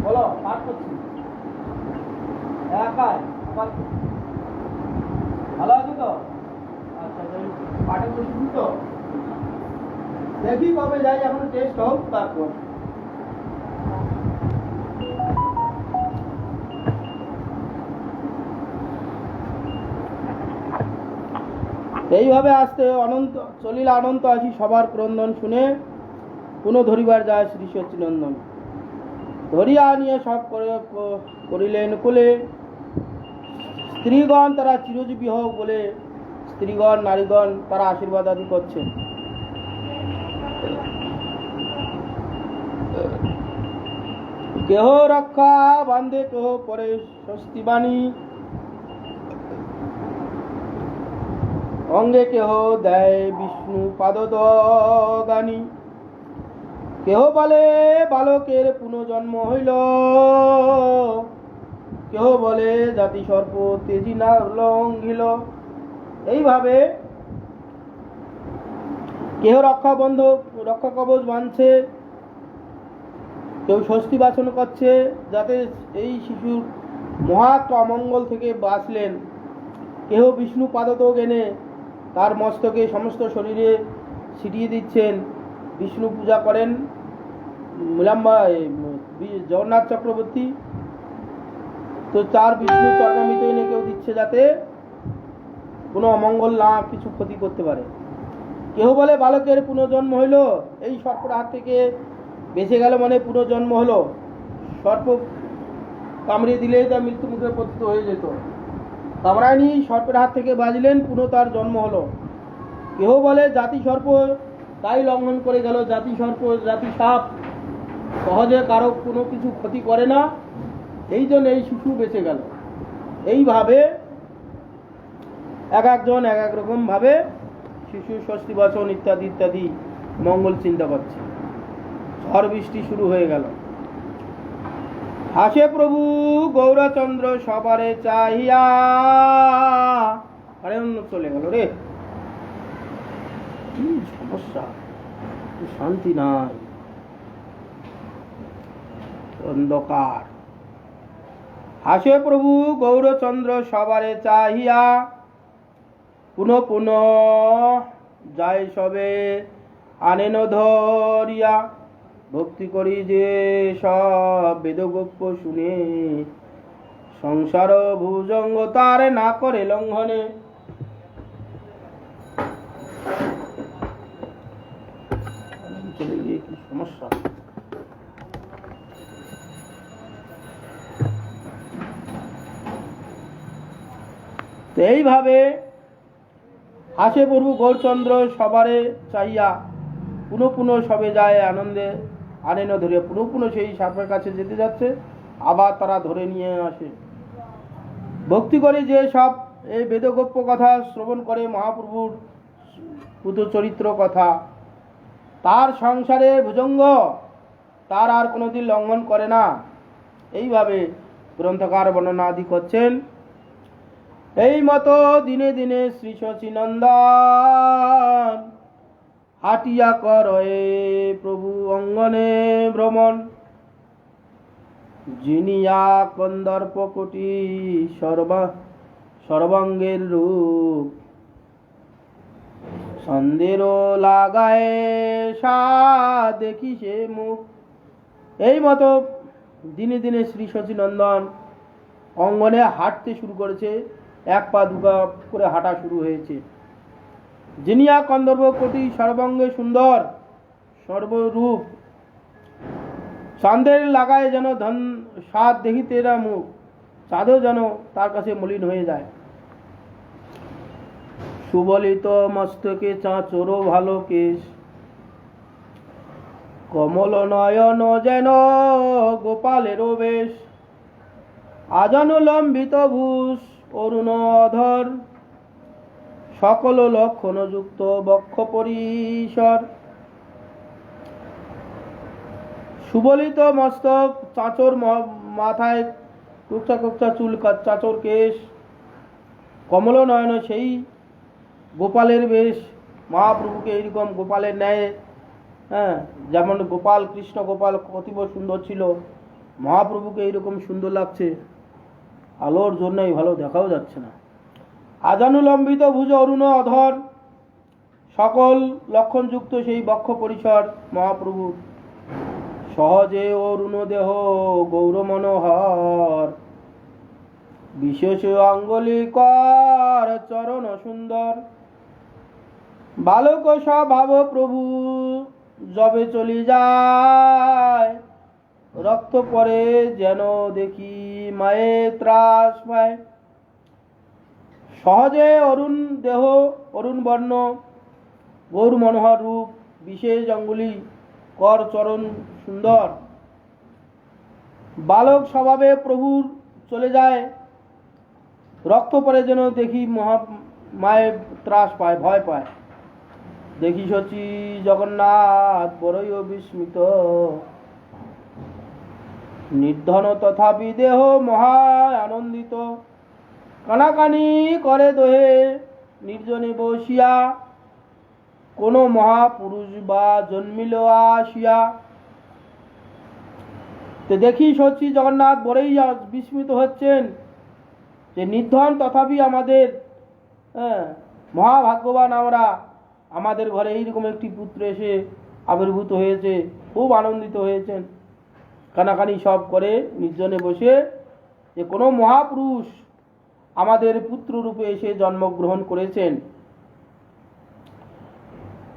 বলো, পাঠ করছি। একাই ভালো আছো তো? আচ্ছা, পাঠে বসেছি তো, দেখি কবে যাই, এখন টেস্ট হোক তারপর। এইভাবে আসতে অনন্ত চলিলা অনন্ত আসি সবার ক্রন্দন শুনে, পুনঃ ধরিবার যায় শ্রী সচিনন্দন। ধরিয়া নিয়ে সব করিলেন কোলে। স্ত্রীগণ তারা চিরজীবী হোক বলে স্ত্রীগণ নারীগণ তারা আশীর্বাদ আদি করছেন। কেহ রক্ষা বান্ধে কেহ পরে স্বস্তি বাণী, অঙ্গে কেহ দেয় বিষ্ণু পাদগানি। কেহ বলে বালকের পুনর্জন্ম হইল, কেহ বলে জাতি সর্প তেজি না লঙ্ঘিল। এইভাবে কেহ রক্ষা কবচ বাঁধছে, কেউ ষষ্ঠী বাচন করছে যাতে এই শিশুর মহাত্ম অমঙ্গল থেকে বাঁচলেন। কেহ বিষ্ণু পাদতোগ এনে তার মস্তকে সমস্ত শরীরে ছিটিয়ে দিচ্ছেন। বিষ্ণু পূজা করেন জগন্নাথ চক্রবর্তী, তো তার বিষ্ণু চরণামৃত এনে কেউ দিচ্ছে যাতে কোনো অমঙ্গল না কিছু ক্ষতি করতে পারে। কেহ বলে বালকের পুনর্জন্ম হইল, এই সর্পের হাত থেকে বেঁচে গেল মানে পুনর্জন্ম হলো। সর্প কামড়িয়ে দিলে তা মৃত্যু মুখে পতিত হয়ে যেত, কামড়ায়নি, সর্পের হাত থেকে বাঁচলেন, পুনঃ তার জন্ম হলো। কেহ বলে জাতি সর্প তাই লঙ্ঘন করে গেল, জাতি সর্প জাতি সাপ সহজে কারো কোনো কিছু ক্ষতি করে না, এই জন্য এই শিশু বেঁচে গেল। এইভাবে এক একজন এক এক রকম ভাবে শিশু ষষ্ঠী বাচন ইত্যাদি ইত্যাদি মঙ্গল চিন্তা করছে। ঝড় বৃষ্টি শুরু হয়ে গেল। হাসে প্রভু গৌরচন্দ্র সবারে চাহিয়া, আরে অন্য চলে গেল রে, কি সমস্যা, শান্তি নাই, অন্ধকার। হাসে প্রভু গৌরচন্দ্র সবারে চাহিয়া, পুনঃ পুনঃ যায় সবে আনেন ধরিয়া। ভক্তি করি যে সব বেদগোপ্য শুনে, সংসার ভুজঙ্গ তার না করে লঙ্ঘনে। চলে গিয়ে কি সমস্যা। তো এইভাবে হাসে প্রভু গৌরচন্দ্র সবারে চাইয়া, পুনঃ পুনঃ সবে যায় আনন্দে আনেন ধরে। পুনঃ পুনঃ সেই সাপের কাছে যেতে যাচ্ছে, আবার তারা ধরে নিয়ে আসে। ভক্তি করে যে সব এই বেদগোপ্য কথা শ্রবণ করে, মহাপ্রভুর পুত চরিত্র কথা, তার সংসারের ভুজঙ্গ তার আর কোনোদিন লঙ্ঘন করে না। এইভাবে গ্রন্থকার বর্ণনা আদি করছেন। এই মতো দিনে দিনে শ্রী শচীনন্দন হাটিয়া করে প্রভু অঙ্গনে ভ্রমণ। জিনিয়া কন্দর্প কোটি সর্বাঙ্গের রূপ, সন্দেহ লাগায় সা দেখি সে মুখ। এই মতো দিনে দিনে শ্রী শচীনন্দন অঙ্গনে হাঁটতে শুরু করেছে, এক পা দুপা করে হাঁটা শুরু হয়েছে। জিনিয়া কন্দর্প কোটি সর্বাঙ্গে সুন্দর সর্বরূপ, চাঁদের লাগায় যেন ধন সাত দেখিতে এরা মুখ, চাঁদও যেন তার কাছে মলিন হয়ে যায়। সুবলিত মস্তকে চাঁচর ভালো কেশ, কমল নয়ন যেন গোপালের বেশ। আজানুলম্বিত ভূষ অরুণ অধর, সকল লক্ষণ যুক্ত বক্ষ পরিসর। সুবলিত মস্তক, চাঁচর মাথায় কুকচা কুকচা চুল, চাঁচর কেশ, কমল নয়ন সেই গোপালের বেশ। মহাপ্রভুকে এইরকম গোপালের ন্যায়, যেমন গোপাল কৃষ্ণ গোপাল অতীব সুন্দর ছিল, মহাপ্রভুকে এইরকম সুন্দর লাগছে, আলোর জন্যই ভালো দেখাও যাচ্ছে না। আজানুলম্বিত ভুজ অরুণ অধর, সকল লক্ষণযুক্ত সেই বক্ষ পরিসর মহাপ্রভু। সহজে অরুণ দেহ গৌর মনোহর, বিশেষ অঙ্গলি কর চরণ সুন্দর। বালক স্বভাব প্রভু যবে চলি যায়, রক্ত পরে যেন দেখি মায়ের ত্রাস পায়। সহজে অরুণ দেহ, অরুণ বর্ণ, গৌর মনোহর রূপ, বিশেষ অঙ্গুলি, কর চরণ সুন্দর। বালক স্বভাবে প্রভুর চলে যায়, রক্ত পরে যেন দেখি মায়ের ত্রাস পায়, ভয় পায়। দেখি শচী জগন্নাথ বড়ই বিস্মিত, নির্ধন তথাপি দেহ মহা আনন্দিত। কানাকানি করে দোহে নির্জনে বসিয়া, কোন মহাপুরুষ বা জন্মিল আসিয়া। তো দেখি শচী জগন্নাথ বড়ই বিস্মিত হচ্ছেন যে নির্ধন তথাপি আমাদের মহাভাগ্যবান আমরা, আমাদের ঘরে এইরকম একটি পুত্র এসে আবির্ভূত হয়েছে, খুব আনন্দিত হয়েছেন। কানাকানি সব করে নির্জনে বসে যে কোনো মহাপুরুষ আমাদের পুত্র রূপে এসে জন্মগ্রহণ করেছেন।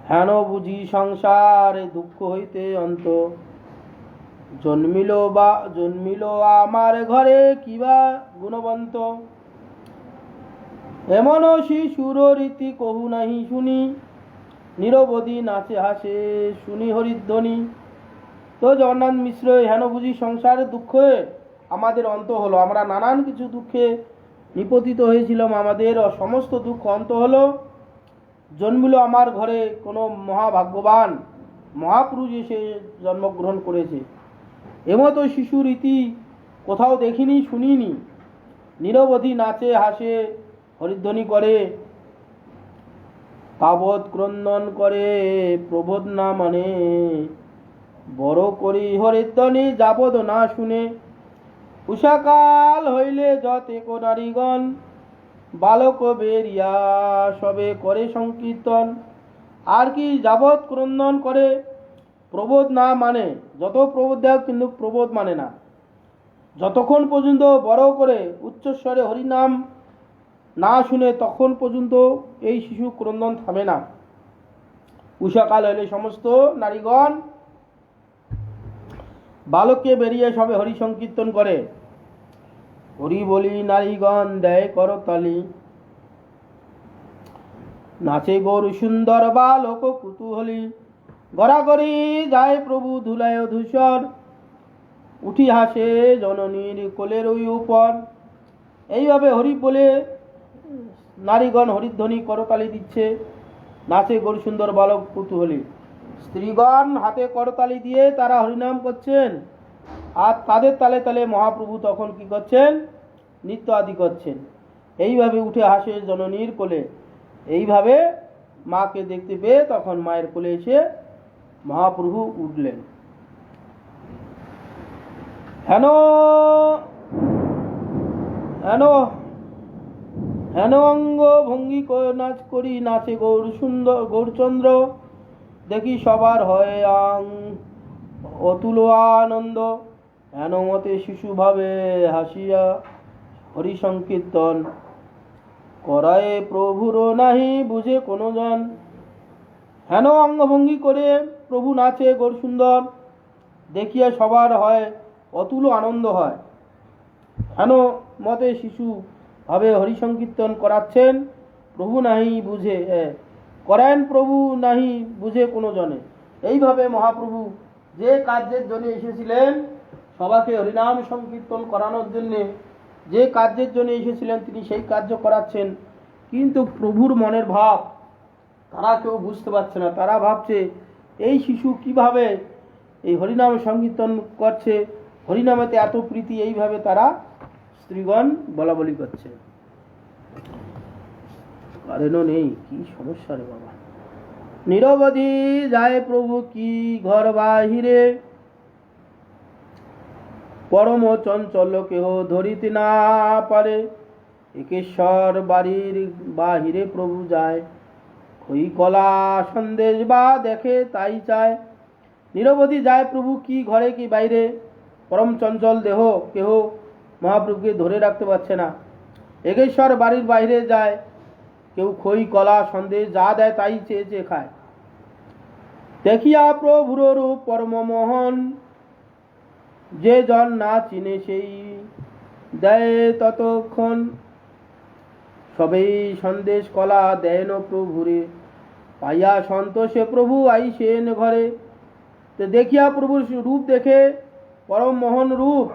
হেন বুঝি সংসারে দুঃখ হইতে অন্ত, জন্মিল আমার ঘরে কিবা গুণবন্ত। এমন শিশুর রীতি কহু নাহি শুনি, নিরবধি নাচে হাসে শুনি হরিধ্বনি। তো জগন্নাথ মিশ্র হেন বুঝি সংসারের দুঃখে আমাদের অন্ত হলো, আমরা নানান কিছু দুঃখে নিপতিত হয়েছিলাম, আমাদের সমস্ত দুঃখ অন্ত হলো। জন্মিল আমার ঘরে কোনো মহাভাগ্যবান মহাপুরুষ এসে জন্মগ্রহণ করেছে। এমতো শিশু রীতি কোথাও দেখিনি, শুনিনি। নিরবধি নাচে হাসে হরিধ্বনি করে, তাবৎ ক্রন্দন করে প্রবোধ না মানে। বড় করি হরিধ্বনি যাবদ না শুনে, উষাকাল হইলে যত এক নারীগণ, বালক বেরিয়া সবে করে সংকীর্তন। আর কি যাবৎ ক্রন্দন করে, প্রবোধ না মানে, যত প্রবোধ দেয় কিন্তু প্রবোধ মানে না। যতক্ষণ পর্যন্ত বড় করে উচ্চস্বরে হরিনাম না শুনে তখন পর্যন্ত এই শিশু ক্রন্দন থামে না। উষাকাল হইলে সমস্ত নারীগণ বালককে বেরিয়ে সবে হরি সংকীর্তন করে। হরি বলি নারীগণ দেয় করতালি, নাচে গৌর সুন্দর বালক কুতূহলী। গড়াগড়ি যায় প্রভু ধুলায় ধূসর, উঠি হাসে জননীর কোলের ওই উপর। এইভাবে হরি বলে নারীগণ হরিধ্বনি করতালি দিচ্ছে, নাচে গৌর সুন্দর বালক কুতূহলী। স্ত্রীগণ হাতে করতালি দিয়ে তারা হরিনাম করছেন, আর তাদের তালে তালে মহাপ্রভু তখন কি করছেন, নৃত্য আদি করছেন। এইভাবে উঠে হাসে জননীর কোলে। এইভাবে মাকে দেখতে পেয়ে তখন মায়ের কোলে এসে মহাপ্রভু উঠলেন। হেন হেন হেন অঙ্গ ভঙ্গি নাচ করি নাচে গৌর সুন্দর গৌরচন্দ্র। দেখি সবার হয় অতুল আনন্দ, হেন মতে শিশু ভাবে হাসিয়া হরি সংকীর্তন। করায় প্রভুর নাহি বুঝে কোনো জন। হেন অঙ্গভঙ্গি করে প্রভু নাচে গৌর সুন্দর, দেখিয়া সবার হয় অতুল আনন্দ হয়। হেন মতে শিশু ভাবে হরি সংকীর্তন করাচ্ছেন, প্রভু নাহি বুঝে করেন প্রভু নাহি বুঝে কোনো জনে। এইভাবে মহাপ্রভু যে কার্যের জন্য এসেছিলেন, সবাইকে হরিনাম সংকীর্তন করানোর জন্যে যে কার্যের জন্য এসেছিলেন তিনি সেই কার্য করাচ্ছেন। কিন্তু প্রভুর মনের ভাব তারা কেউ বুঝতে পারছে না। তারা ভাবছে এই শিশু কিভাবে এই হরিনাম সংকীর্তন করছে, হরিনামেতে এত প্রীতি, এইভাবে তারা স্ত্রীগণ বলা বলি করছে। কারণও নেই, কি সমস্যা রে বাবা। নিরবধি যায় প্রভু কি ঘর বাহিরে, পরম চঞ্চল কেহ ধরিতে না পারে। একেশ্বর বাড়ির বাহিরে প্রভু যায়, খই কলা সন্দেশ বা দেখে তাই চায়। নিরবধি যায় প্রভু কি ঘরে কি বাইরে, পরম চঞ্চল দেহ কেহ মহাপ্রভুকে ধরে রাখতে পারছে না। একেশ্বর বাড়ির বাইরে যায়, কেউ খই কলা সন্দেশ যা দেয় তাই চেয়ে চেয়ে খায়। দেখিয়া প্রভুর রূপ পরম মোহন, যে জন না চিনে সেই দেয় ততক্ষণ। সবেই সন্দেশ কলা দেন প্রভুরে, পাইয়া সন্তোষে প্রভু আইসেন ঘরে। তো দেখিয়া প্রভুর রূপ দেখে, পরম মোহন রূপ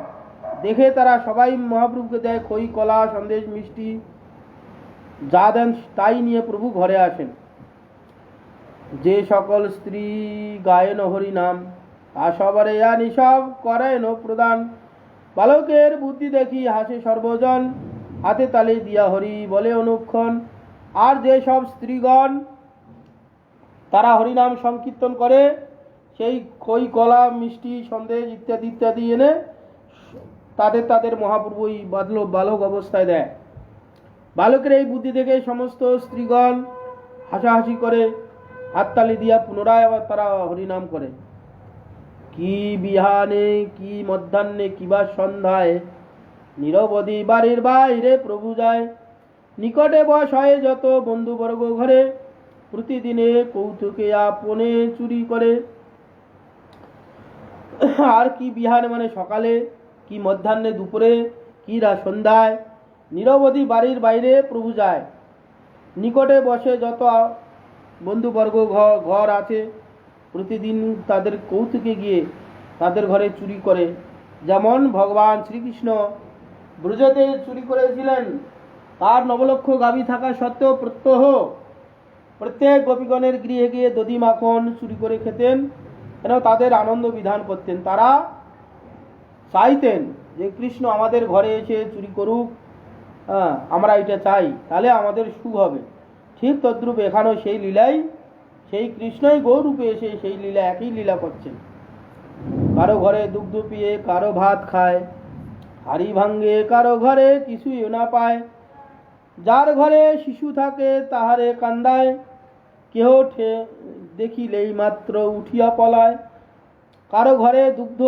দেখে তারা সবাই মহাপ্রভুকে দেয় খই কলা সন্দেশ মিষ্টি, যা দেন তাই নিয়ে প্রভু ঘরে আসেন। যে সকল স্ত্রী গায়েন হরি নাম, তা সবারে আনি সব করেন প্রদান। বালকের বুদ্ধি দেখি হাসে সর্বজন, হাতে তালি দিয়া হরি বলে অনুক্ষণ। আর যে সব স্ত্রীগণ তারা হরিনাম সংকীর্তন করে, সেই খই কলা মিষ্টি সন্দেশ ইত্যাদি ইত্যাদি এনে তাদের তাদের মহাপ্রভু এই বালক অবস্থায় দেয়। বালকের এই বুদ্ধি দেখে সমস্ত স্ত্রীগণ হাসাহাসি করে, হাততালি দিয়া পুনরায় আবার তারা হরিনাম করে। কি বিহানে কি মধ্যাহ্নে কিবা সন্ধ্যায়, নিরবধি বাড়ির বাইরে প্রভু যায়। নিকটে বস হয় যত বন্ধুবর্গ ঘরে, প্রতিদিনে কৌতুকে আপনে চুরি করে। আর কি বিহানে মানে সকালে, কি মধ্যাহ্নে দুপুরে, কি সন্ধ্যায়, নিরবধি বাড়ির বাইরে প্রভু যায়। নিকটে বসে যত বন্ধুবর্গ ঘর আছে, প্রতিদিন তাদের কৌতুকে গিয়ে তাদের ঘরে চুরি করে। যেমন ভগবান শ্রীকৃষ্ণ ব্রজতে চুরি করেছিলেন, তার নবলক্ষ গাভী থাকা সত্ত্বেও প্রত্যেক গোপীগণের গৃহে গিয়ে দধি মাখন চুরি করে খেতেন, কেন তাদের আনন্দ বিধান করতেন। তারা চাইতেন যে কৃষ্ণ আমাদের ঘরে এসে চুরি করুক, আমরা এটা চাই, তাহলে আমাদের সুখ হবে। ঠিক তদ্রূপ এখানেও সেই লীলাই, সেই কৃষ্ণই গৌরূপে এসে সেই লীলা, একই লীলা করছেন। কারো ঘরে দুগ্ধ পিয়ে কারো ভাত খায়, হাড়ি ভাঙ্গে কারো ঘরে কিছুই না পায়। যার ঘরে শিশু থাকে তাহারে কান্দায়, কেহ দেখিলেই মাত্র উঠিয়া পলায়। কারো ঘরে দুগ্ধ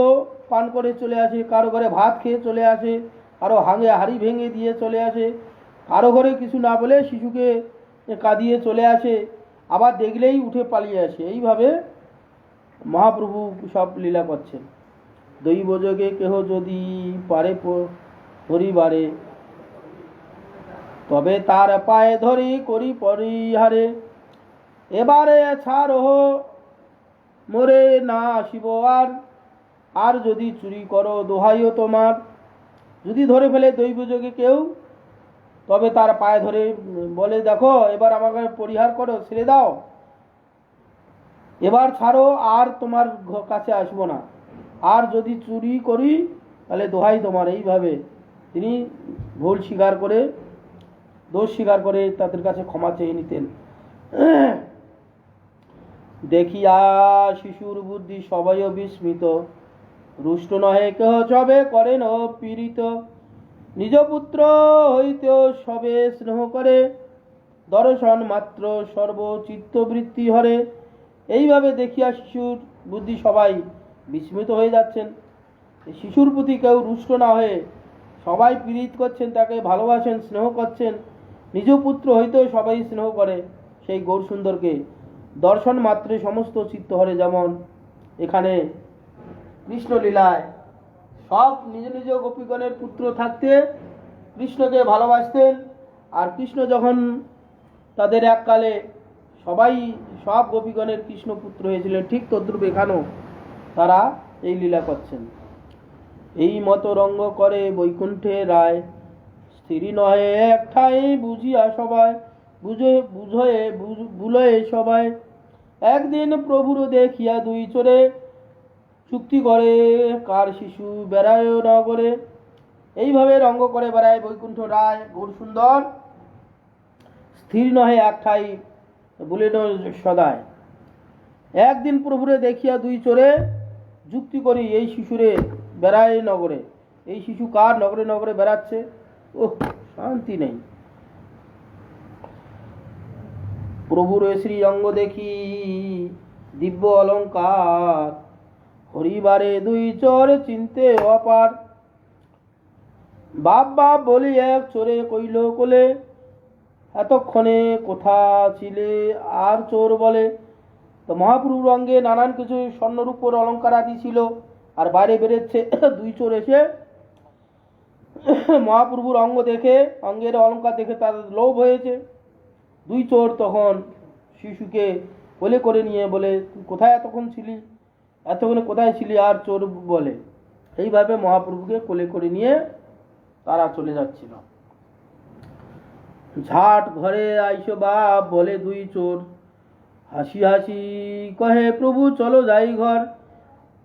পান করে চলে আসে, কারো ঘরে ভাত খেয়ে চলে আসে, কারো হাড়ি ভেঙে দিয়ে চলে আসে, কারো ঘরে কিছু না বলে শিশুকে কাঁদিয়ে চলে আসে, আবার দেখলেই উঠে পালিয়ে আসে। এইভাবে মহাপ্রভু সব লীলা করছেন। দৈবযোগে কেহ যদি পারে পরিবারে, তবে তার পায়ে ধরি করি পরিহারে। এবারে ছাড় মোরে না আসিব আর যদি চুরি করো দোহাইও তোমার। যদি ধরে ফেলে দৈবযোগে কেউ, তবে তার পায়ে ধরে বলে, দেখো এবার আমাকে পরিহার করো, ছেড়ে দাও, এবার ছাড়ো, আর তোমার কাছে আসবো না। আর যদি চুরি করি তাহলে দোহাই তোমার। এইভাবে তিনি ভুল স্বীকার করে, দোষ স্বীকার করে তাদের কাছে ক্ষমা চেয়ে নিতেন। দেখিয়া শিশুর বুদ্ধি সবাই বিস্মিত, রুষ্ট নহে কেহ সবে করেন পীড়িত। নিজ পুত্র হইতেও সবে স্নেহ করে, দর্শন মাত্র সর্বচিত্তবৃত্তি হরে। এইভাবে দেখিয়া শিশুর বুদ্ধি সবাই বিস্মিত হয়ে যাচ্ছেন। শিশুর প্রতি কেউ রুষ্ট না হয়ে সবাই পীড়িত করছেন, তাকে ভালোবাসেন, স্নেহ করছেন। নিজ পুত্র হইতেও সবাই স্নেহ করে সেই গৌর সুন্দরকে। দর্শন মাত্রে সমস্ত চিত্ত হরে, যেমন এখানে কৃষ্ণ লীলায় সব নিজ নিজ গোপীগণের পুত্র থাকতে কৃষ্ণকে ভালোবাসতেন। আর কৃষ্ণ যখন তাদের এককালে সব গোপীগণের কৃষ্ণ পুত্র হয়েছিলেন, ঠিক তদ্রূপ এখানেও তারা এই লীলা করছেন। এই মতো রঙ্গ করে বৈকুণ্ঠে রায়, স্থির নহে এক ঠাই বুঝিয়া সবাই, বুঝয়ে সবাই। একদিন প্রভুর দেখিয়া দুই চোরে, চুক্তি করে কার শিশু বেড়ায় নগরে। এইভাবে রঙ্গ করে বেড়ায় বৈকুণ্ঠ রায় গৌর সুন্দর, স্থির নহে এক ঠাই বলেন সদায়। একদিন প্রভুরে দেখিয়া দুই চোরে, যুক্তি করি এই শিশুরে বেড়ায় নগরে। এই শিশু কার নগরে নগরে বেড়াচ্ছে, ও শান্তি নেই। প্রভুর শ্রী অঙ্গ দেখি দিব্য অলঙ্কার, হরিবারে দুই চোর চিনতে অপার। বাপ বাপ বলি এক চোরে কইল কোলে, এতক্ষণে কোথা ছিলে আর চোর বলে। তো মহাপ্রভুর অঙ্গে নানান কিছু স্বর্ণরূপর অলঙ্কার আদি ছিল, আর বাইরে বেরোচ্ছে দুই চোর এসে মহাপ্রভুর অঙ্গ দেখে, অঙ্গের অলঙ্কার দেখে তার লোভ হয়েছে। দুই চোর তখন শিশুকে কোলে করে নিয়ে বলে, তুই কোথায় এতক্ষণ ছিলি, এতক্ষণে কোথায় ছিলি? আর চোর বলে, এইভাবে মহাপ্রভুকে কোলে করে নিয়ে তারা চলে যাচ্ছিল। ঝাট ঘরে আইসো বাপ, বলে দুই চোর, হাসি হাসি কহে প্রভু চলো যাই ঘর।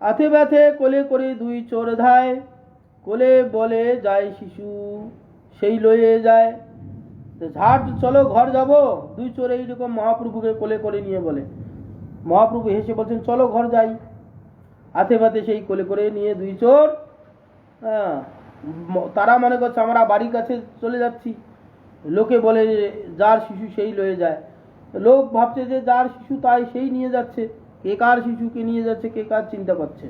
আথে ব্যথে কোলে করে দুই চোর ধায়, কোলে বলে যায় শিশু সেই লয়ে যায়। ঝাট চলো ঘর যাব, দুই চোর এইরকম মহাপ্রভুকে কোলে করে নিয়ে বলে। মহাপ্রভু হেসে বলছেন চলো ঘর যাই। হাতে পাতে সেই কোলে করে নিয়ে দুই চোর, তারা মনে করছে আমরা বাড়ির কাছে চলে যাচ্ছি। লোকে বলে যার শিশু সেই লয়ে যায়। লোক ভাবছে যে যার শিশু তাই সেই নিয়ে যাচ্ছে, কে কার শিশুকে নিয়ে যাচ্ছে, কে কার চিন্তা করছে।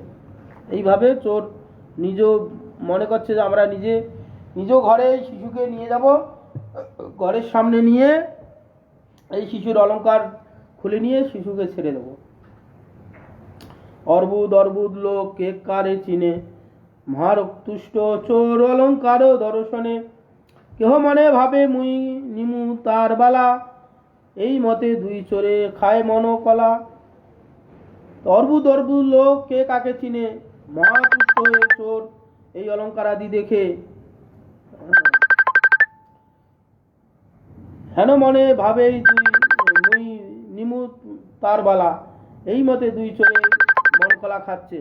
এইভাবে চোর নিজ মনে করছে যে আমরা নিজ ঘরে শিশুকে নিয়ে যাব, ঘরের সামনে নিয়ে এই শিশুর অলঙ্কার খুলে নিয়ে শিশুকে ছেড়ে দেব। অর্বুদ অর্বুদ লোক কে কারে চিনে, মহারক্তুষ্ট চোর অলঙ্কার দর্শনে। কেহ মনে ভাবে মুই নিমু তার বালা, এই মতে দুই চোরে খায় মনকলা। অর্বুদ অর্বুদ লোক কে কাকে চিনে, মহাপুষ্ট হয়ে চোর এই অলঙ্কার আদি দেখে হেন মনে ভাবে মুই নিমু তার বালা, এই মতে দুই চোরে মন কলা খাচ্ছে।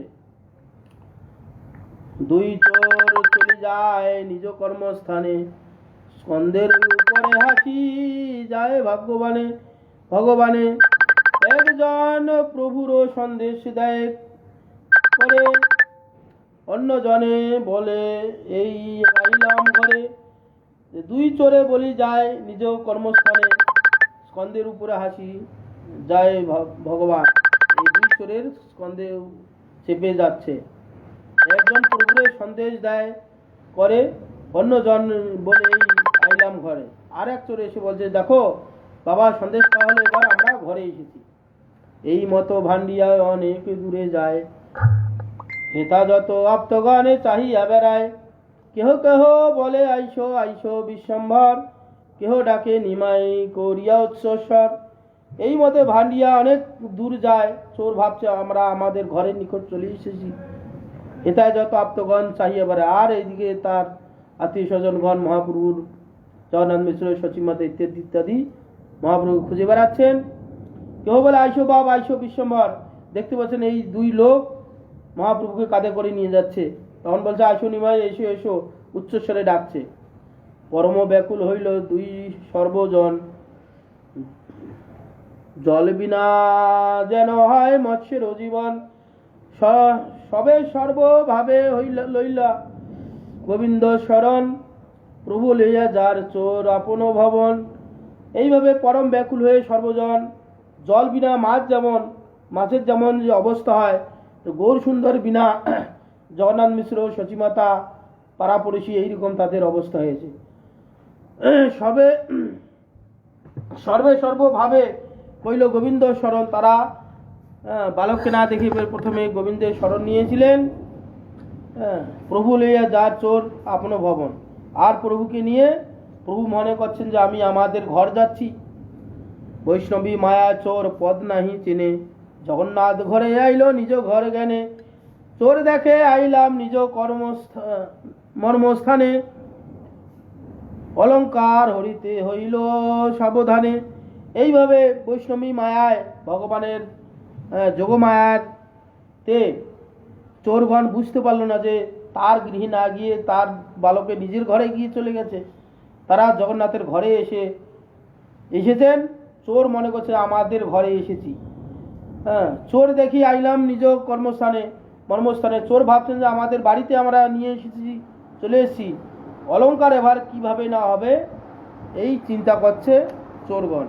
দুই চোর চলে যায় নিজ কর্মস্থানে, স্কন্ধের উপরে হাসি যায় ভাগ্যবানে। ভগবানে একজন প্রভুর সন্দেশ দেয় করে, অন্যজনে বলে এই আইলাম ঘরে। দুই চোরে বলি যায় নিজ কর্মস্থানে, স্কন্ধের উপরে হাসি যায় ভগবান। এই দুই চোরের স্কন্ধে চেপে যাচ্ছে। একজন প্রভুর সন্দেশ দেয় করে, অন্যজন বলে এই আইলাম ঘরে। আর এক চোর এসে বলছে দেখো বাবা সন্দেশ পাওয়া হলো, এবার আমরা ঘরে এসেছি। এই মতো ভান্ডিয়া অনেক দূরে যায়, হেতাযত আপ্তগণে চাহিয়া বেড়ায়। কেহ কেহ বলে আইসো আইসো বিশ্বম্ভর, কেহ ডাকে নিমাই করিয়া উচ্চস্বর। এই মতে ভান্ডিয়া অনেক দূর যায়। চোর ভাবছে আমরা আমাদের ঘরের নিকট চলে এসেছি। হেতায় যত আপ্তগণ চাহিয়া বেড়ায়। আর এইদিকে তার আত্মীয় স্বজনগণ মহাপ্রভুর জগন্নাথ মিশ্র সচিমাতা ইত্যাদি ইত্যাদি মহাপ্রভু খুঁজে বেড়াচ্ছেন। কেউ বলে আইসো বাপ আইসো বিশ্বম্ভর। দেখতে পাচ্ছেন এই দুই লোক মহাপ্রভুকে কাঁধে করে নিয়ে যাচ্ছে। তখন বলছে আইসো নিমাই এসো এসো, উচ্চস্বরে ডাকছে। পরম ব্যাকুল হইল দুই সর্বজন, জল বিনা যেন হয় মৎস্যের জীবন। সবে সর্বভাবে লইলা গোবিন্দ শরণ, প্রভু লইয়া যার চোর আপন ভবন। এইভাবে পরম ব্যাকুল হয়ে সর্বজন, জল বিনা মাছের যেমন যে অবস্থা হয়, তো গৌর সুন্দর বিনা জগন্নাথ মিশ্র সচিমাতা পাড়াপড়শি এইরকম তাদের অবস্থা হয়েছে। সর্বভাবে কইল গোবিন্দ শরণ। তারা বালককে না দেখে প্রথমে গোবিন্দের শরণ নিয়েছিলেন। প্রভু লইয়া যার চোর আপন ভবন। আর প্রভুকে নিয়ে প্রভু মনে করছেন যে আমি আমাদের ঘর যাচ্ছি। বৈষ্ণবী মায়া চোর পদ নাহি চেনে, জগন্নাথ ঘরে আইল নিজ ঘর জ্ঞানে। চোর দেখে আইলাম নিজ মর্মস্থানে, অলঙ্কার হরিতে হইল সাবধানে। এইভাবে বৈষ্ণবী মায়ায় ভগবানের যোগমায়াতে চোরগণ বুঝতে পারলো না যে তার গৃহে না গিয়ে তার বালকে নিজের ঘরে গিয়ে চলে গেছে। তারা জগন্নাথের ঘরে এসেছেন। চোর মনে করছে আমাদের ঘরে এসেছি। চোর দেখি আইলাম নিজ মর্মস্থানে। চোর ভাবছেন যে আমাদের বাড়িতে আমরা নিয়ে এসেছি, চলে এসেছি। অলঙ্কার এবার কিভাবে না হবে এই চিন্তা করছে চোরগণ।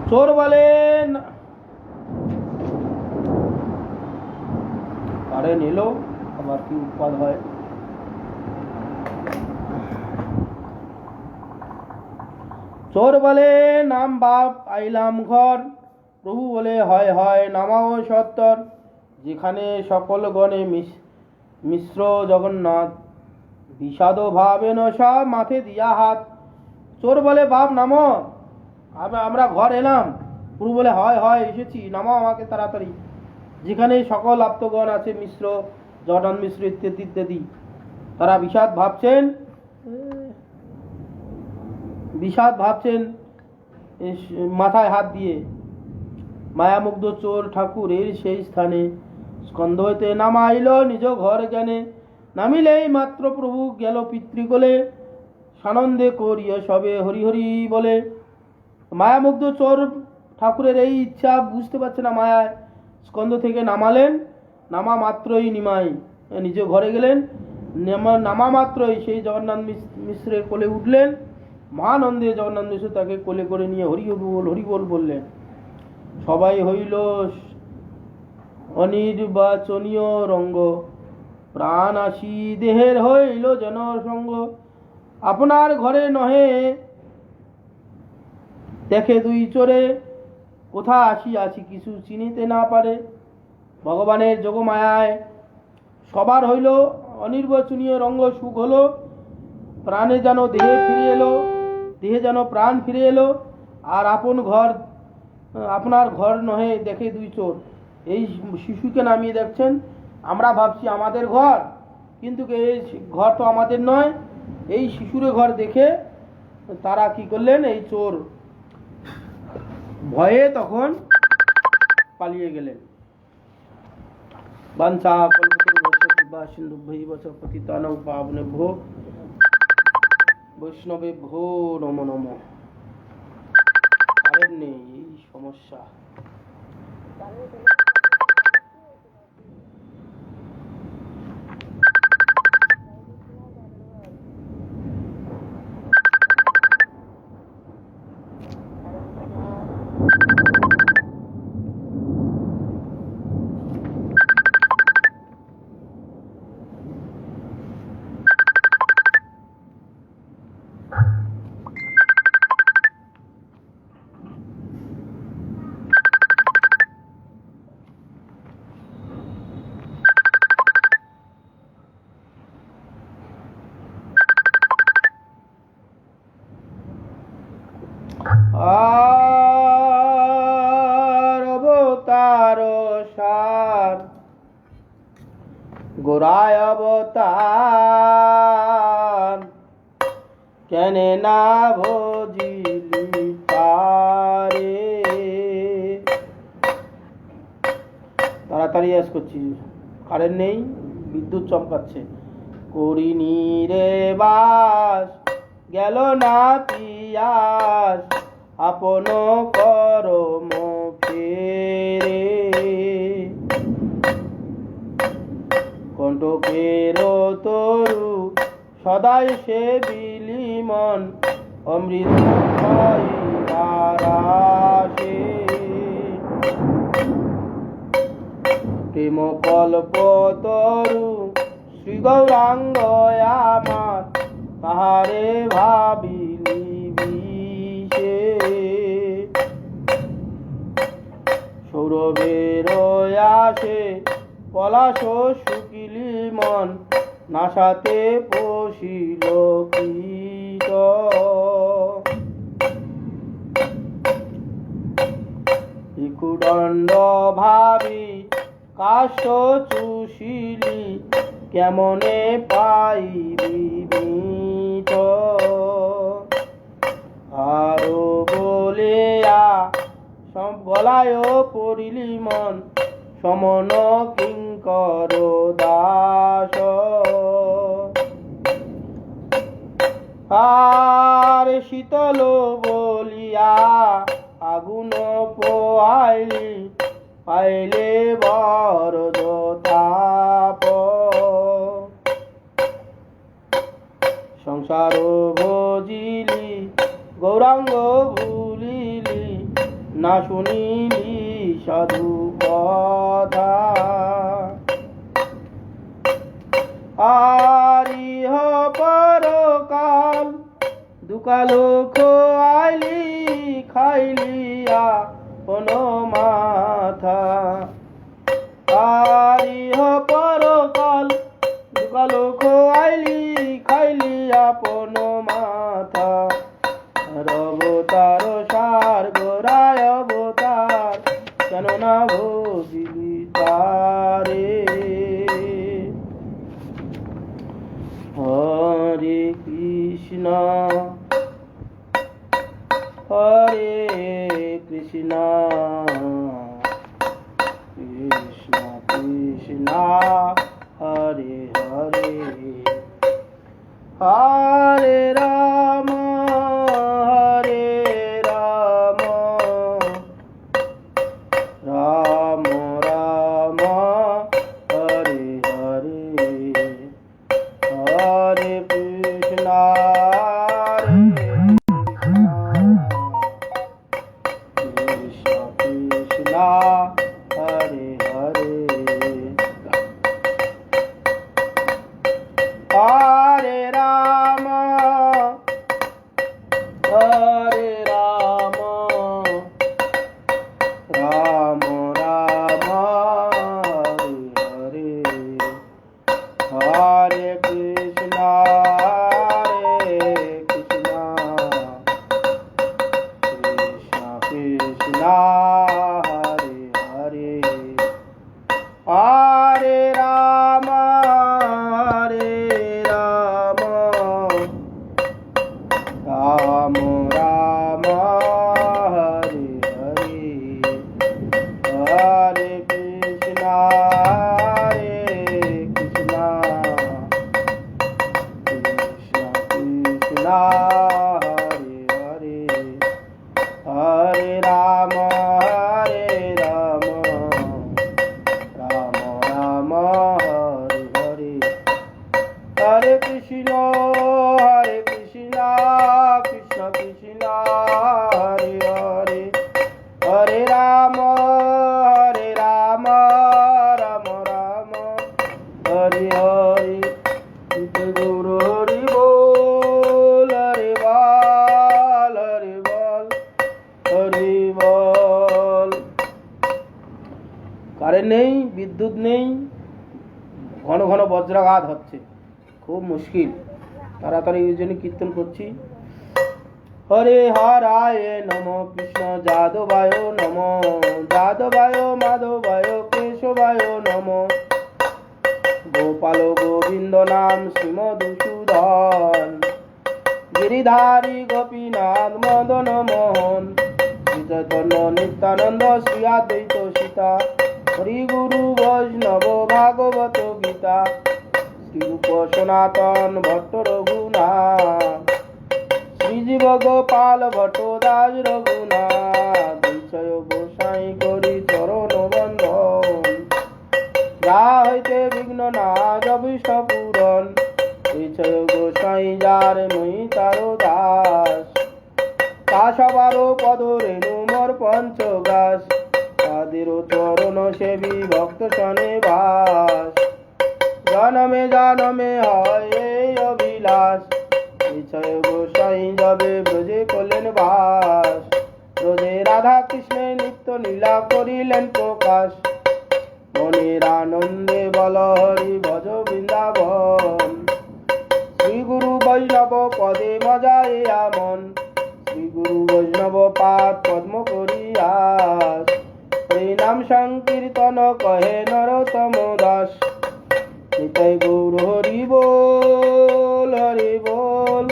চোর বলেন কারেন্ট এলো, আবার কি উৎপাদ হয়। চোর বলে নাম বাপ আইলাম ঘর, প্রভু বলে হয় হয় নামাও সত্তর। যেখানে সকল গণে মিশ্র জগন্নাথ, বিষাদ ভাবে নশা মাথে দিয়া হাত। চোর বলে বাপ নামো, আমরা ঘর এলাম। প্রভু বলে হয় হয় এসেছি, নামো আমাকে তাড়াতাড়ি। যেখানে সকল আপ্তগণ আছে, মিশ্র জগন্নাথ মিশ্র ইত্যাদি ইত্যাদি, তারা বিষাদ ভাবছেন মাথায় হাত দিয়ে। মায়ামুগ্ধ চোর ঠাকুরের সেই স্থানে স্কন্ধ হইতে নামাইল নিজ ঘর জ্ঞানে। নামিলেই মাত্র প্রভু গেল পিতৃকোলে, সানন্দে করিয়া সবে হরি হরি বলে। মায়ামুগ্ধ চোর ঠাকুরের এই ইচ্ছা বুঝতে পারছে না, মায়ায় স্কন্ধ থেকে নামালেন। নামা মাত্রই নিমাই নিজ ঘরে গেলেন। নামা মাত্রই সেই জগন্নাথ মিশ্রের কোলে উঠলেন। মহানন্দে জগন্নাথ মিশ্র তাকে কোলে করে নিয়ে হরি বল হরি বল বললেন। সবাই হইল অনির্বাচনীয় রঙ্গ, প্রাণ আসি দেহের হইল যেন সঙ্গ। আপনার ঘরে নহে দেখে দুই চোরে, কোথা আসি কিছু চিনিতে না পারে। ভগবানের যোগমায়ায় সবার হইল অনির্বাচনীয় রঙ্গ, সুখ হলো। প্রাণে যেন দেহে ফিরে এলো, দেহে যেন প্রাণ ফিরে এলো। আর আপনার ঘর নহে দেখে দুই চোর। এই শিশুকে নামিয়ে দেখছেন, আমরা ভাবছি আমাদের ঘর, কিন্তু এই ঘর তো আমাদের নয়। এই শিশুর ঘর দেখে তারা কি করলেন, এই চোর ভয়ে তখন পালিয়ে গেলেন। বাঞ্ছা কল্পতরুভ্যঃ সিন্ধুভ্যৈব চ পতিতানাং পাবনেভ্যো বৈষ্ণবেভ্যো নমো নমঃ। কারেন্ট নেই, এই সমস্যা। আর অবতার সার গোরায় অবতার, কেনে না ভজিলি তারে। তাড়াতাড়ি করছি, কারেন্ট নেই, বিদ্যুৎ চমকাচ্ছে। করিনি রে বাস, গেল না পিয়াস, আপন করম ফেরে। কণ্টকের তরু সদাই সে বিলিমন, অমৃত খাইবারাসে। প্রেম কল্প তরু শ্রী গৌরাঙ্গ আমার, তাহারে ভাবিলি বিষে। সৌরভের আসে পলাশ শুকিলি মন, নাসাতে পশিল কীট। ইকুদণ্ড ভাবি কাষ্ঠ চুষিলি, কেমনে পাইবি মিঠ। আরো বলিয়া সব গলায় পড়িলি মন, সমন কিঙ্কর দাস। আর শীতল বলিয়া আগুন পোহাইলি, পাইলে বরদ তাপ। সংসার ভজিলি গৌরাঙ্গ ভুলিলি, না শুনিলি সাধু কথা। আর ইহ পরকাল দুকালো খোয়াইলি, খাইলিয়া কোন মাথা। তারিহ পরকাল দুকালো খোয়াইলি খাইলি আপন মাথা অবতার সার গোরায় অবতার কেন না ভজিলি তারে হরে কৃষ্ণ হরে কৃষ্ণ কৃষ্ণ কৃষ্ণ হরে হরে হরে রাম হরে রাম রাম রাম হরে হরে হরে কৃষ্ণ কৃষ্ণ কৃষ্ণ হরে হরে হরে রাম হরে রাম রাম রাম হরে হরে হরে কৃষ্ণ কৃষ্ণ কৃষ্ণ হরে হরে হরে রাম হরে রাম রাম রাম হরে হরে হরে কৃষ্ণ কৃষ্ণ কৃষ্ণ হরে হরে হরে রাম হরে রাম রাম রাম হরে হরে হরে কৃষ্ণ কৃষ্ণ কৃষ্ণ হরে হরে হরে রাম রাম রাম হরে হরে গৌর হরি বল হরে বল হরে বল হরি বল। কারেন্ট নেই, বিদ্যুৎ নেই, ঘন ঘন বজ্রাঘাত হচ্ছে, খুব মুশকিল। তাড়াতাড়ি ওই জন্য কীর্তন করছি। হরে হরায় নম কৃষ্ণ যাদবায় নম যাদবায় মাধবায় কেশবায় নম গোপাল গোবিন্দ নাম শ্রীমধুসূদন গিরিধারী গোপীনাথ মদন মোহন চৈতন্য নিত্যানন্দ শ্রী অদ্বৈত সীতা হরি গুরু বৈষ্ণব ভাগবত গীতা শ্রীরূপ সনাতন ভট্ট রঘুনাথ শ্রীজীব গোপাল ভট্ট দাস রঘুনাথ বিষয় গোসাই করি চরণ বন্ধন যা হইতে বিঘ্ন নাশ অভীষ্ট পূরণ বিষয় গোসাই যার মই তার দাস তা সবারও পদ রেণু মর পঞ্চগাস তাদেরও চরণ সেবী ভক্ত শনে বাস জনমে জনমে হয় এই অভিলাষ বিষয় গোসাই যাবে ব্রজে করলেন বাস ব্রজে রাধা কৃষ্ণের নিত্য লীলা করিলেন প্রকাশ মনের আনন্দে বল হরি ভজ বৃন্দাবন শ্রী গুরু বৈষ্ণব পদে মজায় আমন শ্রী গুরু বৈষ্ণব পাদ পদ্ম করিয়াস হরি নাম সংকীর্তন কহে নরোত্তম দাস নিতাই গৌর হরি বল হরি বল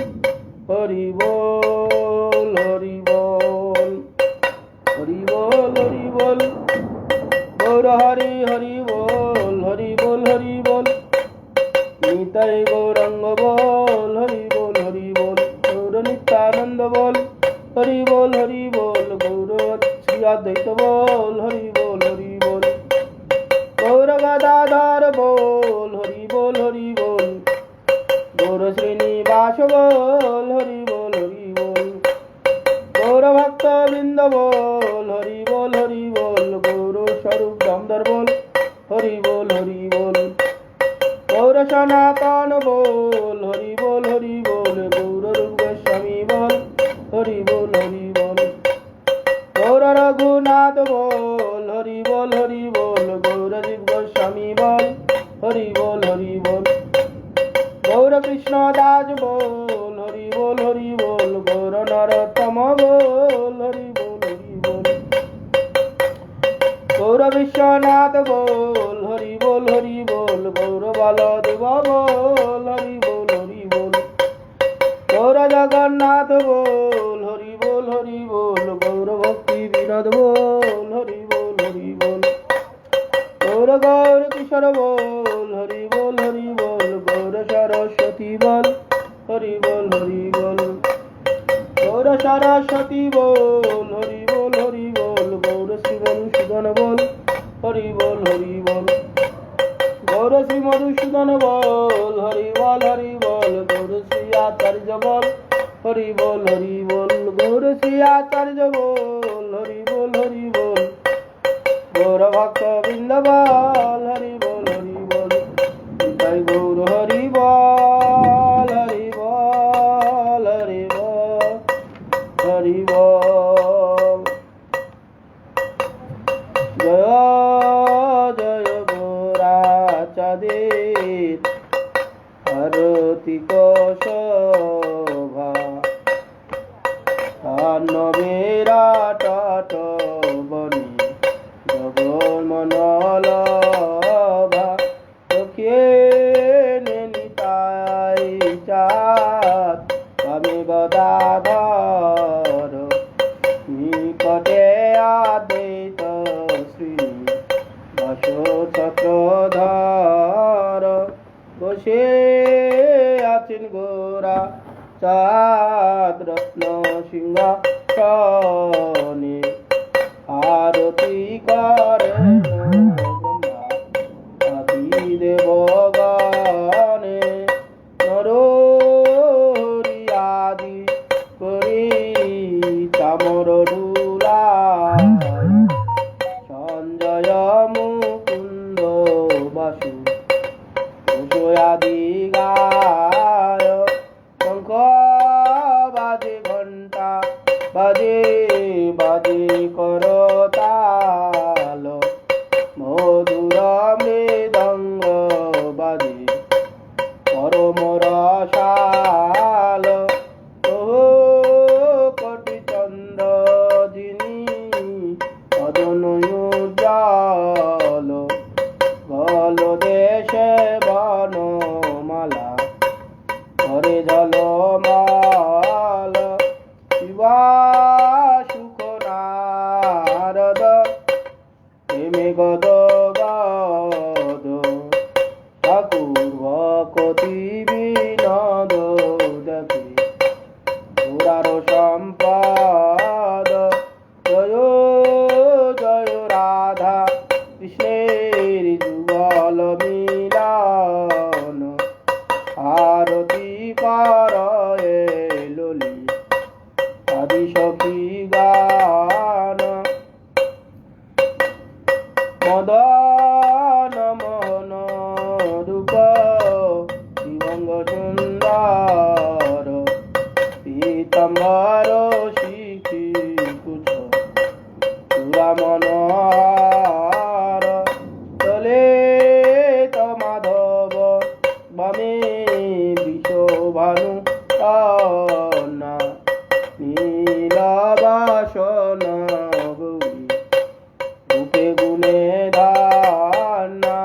হরি বল হরি বল হরি বল হরি বল গৌর হরি হরি বল হরি বল হরি বল নিতাই গৌরাঙ্গ বল হরি বল হরি বল গৌর নিত্যানন্দ বল হরি বল গৌর শ্রী অদ্বৈত বল হরি বল গৌর গদাধর বল হরি বল গৌর শ্রীনিবাস বল হরি বল গৌর ভক্ত বৃন্দ বল হরি বল গৌর স্বরূপ দামোদর বল হরি বল গৌর সনাতন বল হরি বল গৌর রূপ গোস্বামী বল হরি বল গৌর রঘুনাথ বল হরি বল গৌর জীব হরি বল হরি বল। গৌর কৃষ্ণ দাস বল হরি বল হরি বল। গৌর নরোত্তম বল হরি বল হরি বল। গৌর বিশ্বনাথ বল হরি বল হরি বল। গৌর বলদেব বল হরি বল হরি বল। গৌর জগন্নাথ বল হরি বল হরি বল। গৌর ভক্তি বিনোদ বল হরি বল হরি বল। গৌর গৌর কিশোর বল হরি বল হরি বল। গৌর সরস্বতী বল হরি বল হরি বল। গৌর সরস্বতী বল হরি বল হরি বল। গৌর শ্রী মধুসূদন বল হরি বল হরি বল। গৌর শ্রী মধুসূদন বল হরি বল হরি বল। গৌর শ্রী আচার্য বল হরি বল হরি বল। গৌর শ্রী আচার্য বল হরি বল হরি বল। গৌর ভক্ত বৃন্দ বল হরি বল হরি বল। তাই গৌর হরি বল হরি বল হরি বল হরি বল। জয় জয় গৌরাচাঁদের আরতি শোভা। বিরাট বনে জগন্মনলভা। চোখে নিতাই চাঁদ আমি গদাধর। নিকটে আদ্বৈত শ্রী চক্রধর। বসে আছেন গোরা চাঁদ রত্ন সিংহাসনে। আরতি করেন ব্রহ্মা আদি দেবগণে। নরহরি আদি করি চামর ডুলায়। সঞ্জয় মুকুন্দ বাসু আদি গায়। শঙ্খ বাজে ঘণ্টা বাজে বাজে করতাল। মধুর মৃদঙ্গ বাজে পরম রসাল। কোটি চন্দ্র যিনি অদনুজ্জ্বল। গল দেশে বনমালা করে জলমাল। শিবা সুখ নারদ প্রেমে গদ গদ। ঠাকুর ভকতি বিনোদ দেখে পুরার সম্পদ। জয় জয় রাধা কৃষ্ণের যুগল মিলন। আরতি পারয়ে ললি আদি সখী গান। মদন মোহন রূপ শিবঙ্গ সুন্দর। পীতাম্বর শিখি কুচ চূড়া মনোহর। চলে তো মাধব বামে বিশ্বভানু কন্যা। নীলবাসন গৌরী রূপে গুণে ধান্না।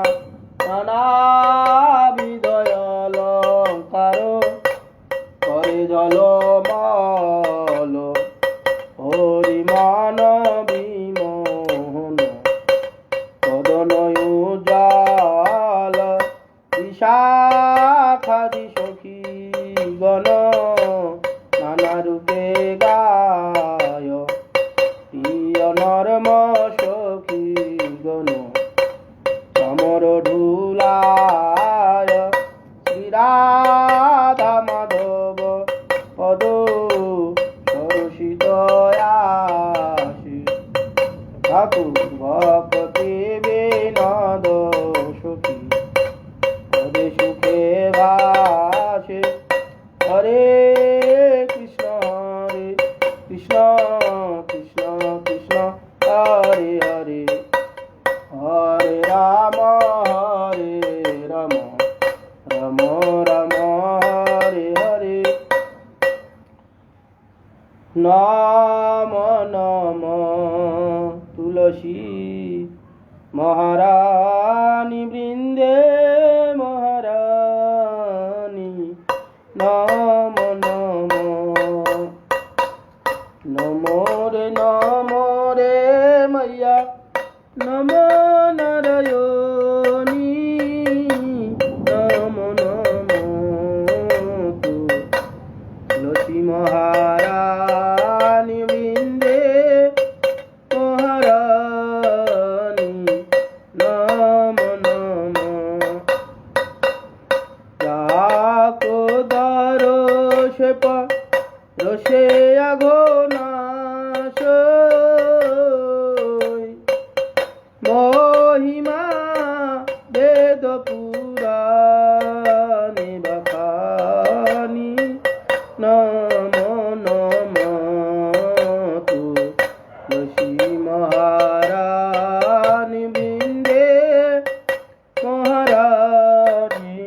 নানাবিধ অলঙ্কার করে জলমল। হরিমান বিমোহন কদনয়োজাল। বিশাখাদি সখী গণ নানা রূপে গায়। প্রিয় নরম সখী গণ সমর ঢুলায়। শ্রীরাধা মাধব পদ সরসিত আসি। ঠাকুর ভক্তি বিনোদ সখী পদে সুখে ভাসে। হরে কৃষ্ণ কৃষ্ণ কৃষ্ণ কৃষ্ণ হরে হরে। হরে রাম হরে রাম রাম রাম হরে হরে নাম নাম তুলসী মহারানী বৃন্দে মহারানী নাম নাম নমো রে মাইয়া নমো নারায়ণী নমো নমো তুলসী মহারানী বৃন্দে মহারানী নম নম যাকো দরশে রসে আঘনাশ মহিমা বেদ পুরাণে বাখানি নম নম তুলসী মহারানী বৃন্দে মহারানী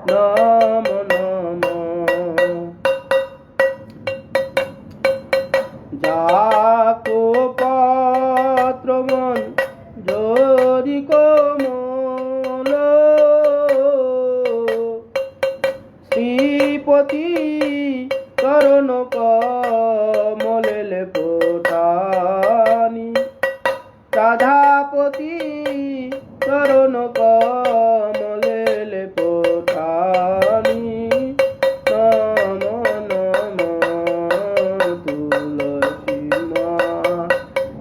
নম নম যাকো পত্র মন জরি কোমল শ্রীপতি চরণ কমলে পোটানি রাধাপতি চরণ কমলে পোটানি নম নম তুলসী মহারানী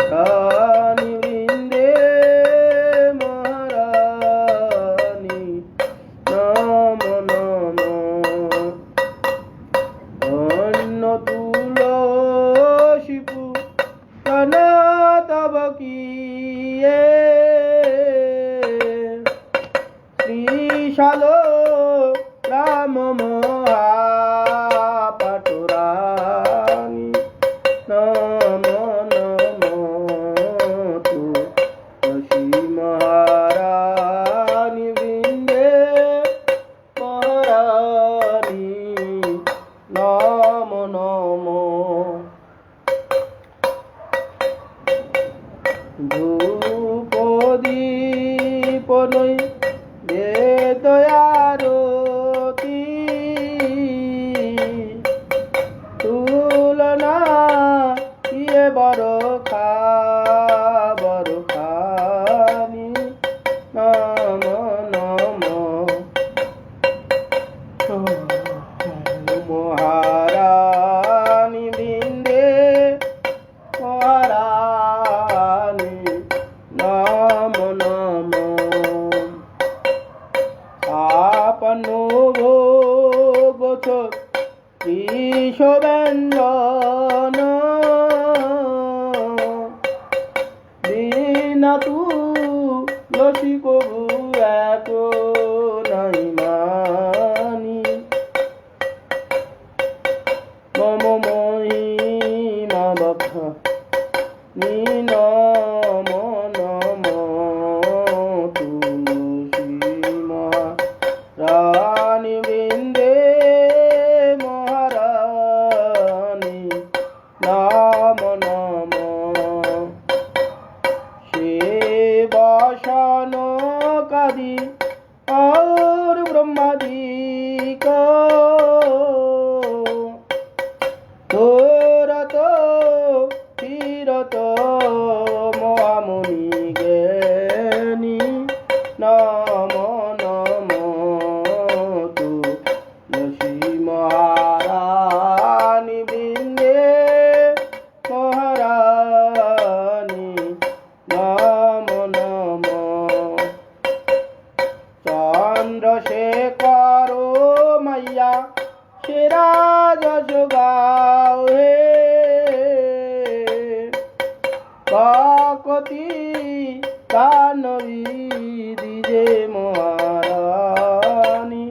বৃন্দে মহারানী নম নম অন্য তুলসী পুরাণ তব কিয়ে শ্রীশাল রাম মহাপাটুরানী নম নম তুলসী মহারানী বৃন্দে মহারানী নম নম ধূপ দীপ নৈ বেদয়ারতি তুলনা ইয়ে বড় খানি নম নম মহারানী বৃন্দে মহারানী নম নম আপন ভোগ বিষব্যঞ্জন বিনা তুলসী কবু এত নাই মানি মম মহিমা বক্ষ নম নম তুলসী মহারানী বৃন্দে মহারানী নম নম শিবাসন কাদি और ब्रह्मादिक তোরত তীরত মহামুনি জ্ঞানী নম নম তুলসী মহারানী বৃন্দে মহারানী নম নম চন্দ্রশেখর মাইয়া সেরা যশ গাও হে কাকতি দানবী দিজে মহারানী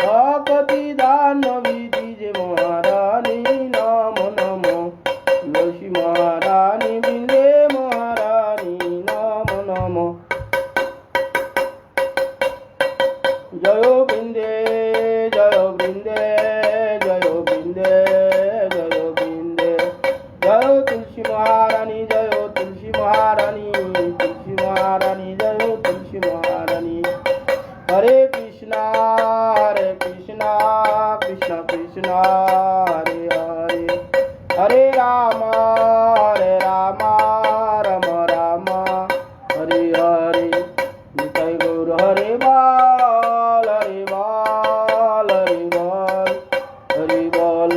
কাকতি দানবী দিজে মহারানী নম নম তুলসী মহারানী বৃন্দে মহারানী নম নম জয় বৃন্দে জয় বৃন্দে জয় বৃন্দে জয় বৃন্দে জয় তুলসী মহারানী জয় তুলসী মহারানী তুলসী মহারানী জয় তুলসী মহারানী হরে কৃষ্ণ কৃষ্ণ কৃষ্ণ হরে হরে হরে রাম রাম রাম হরে হরে নিতাই গৌর হরে বল হরে বল হরে বল হরে বল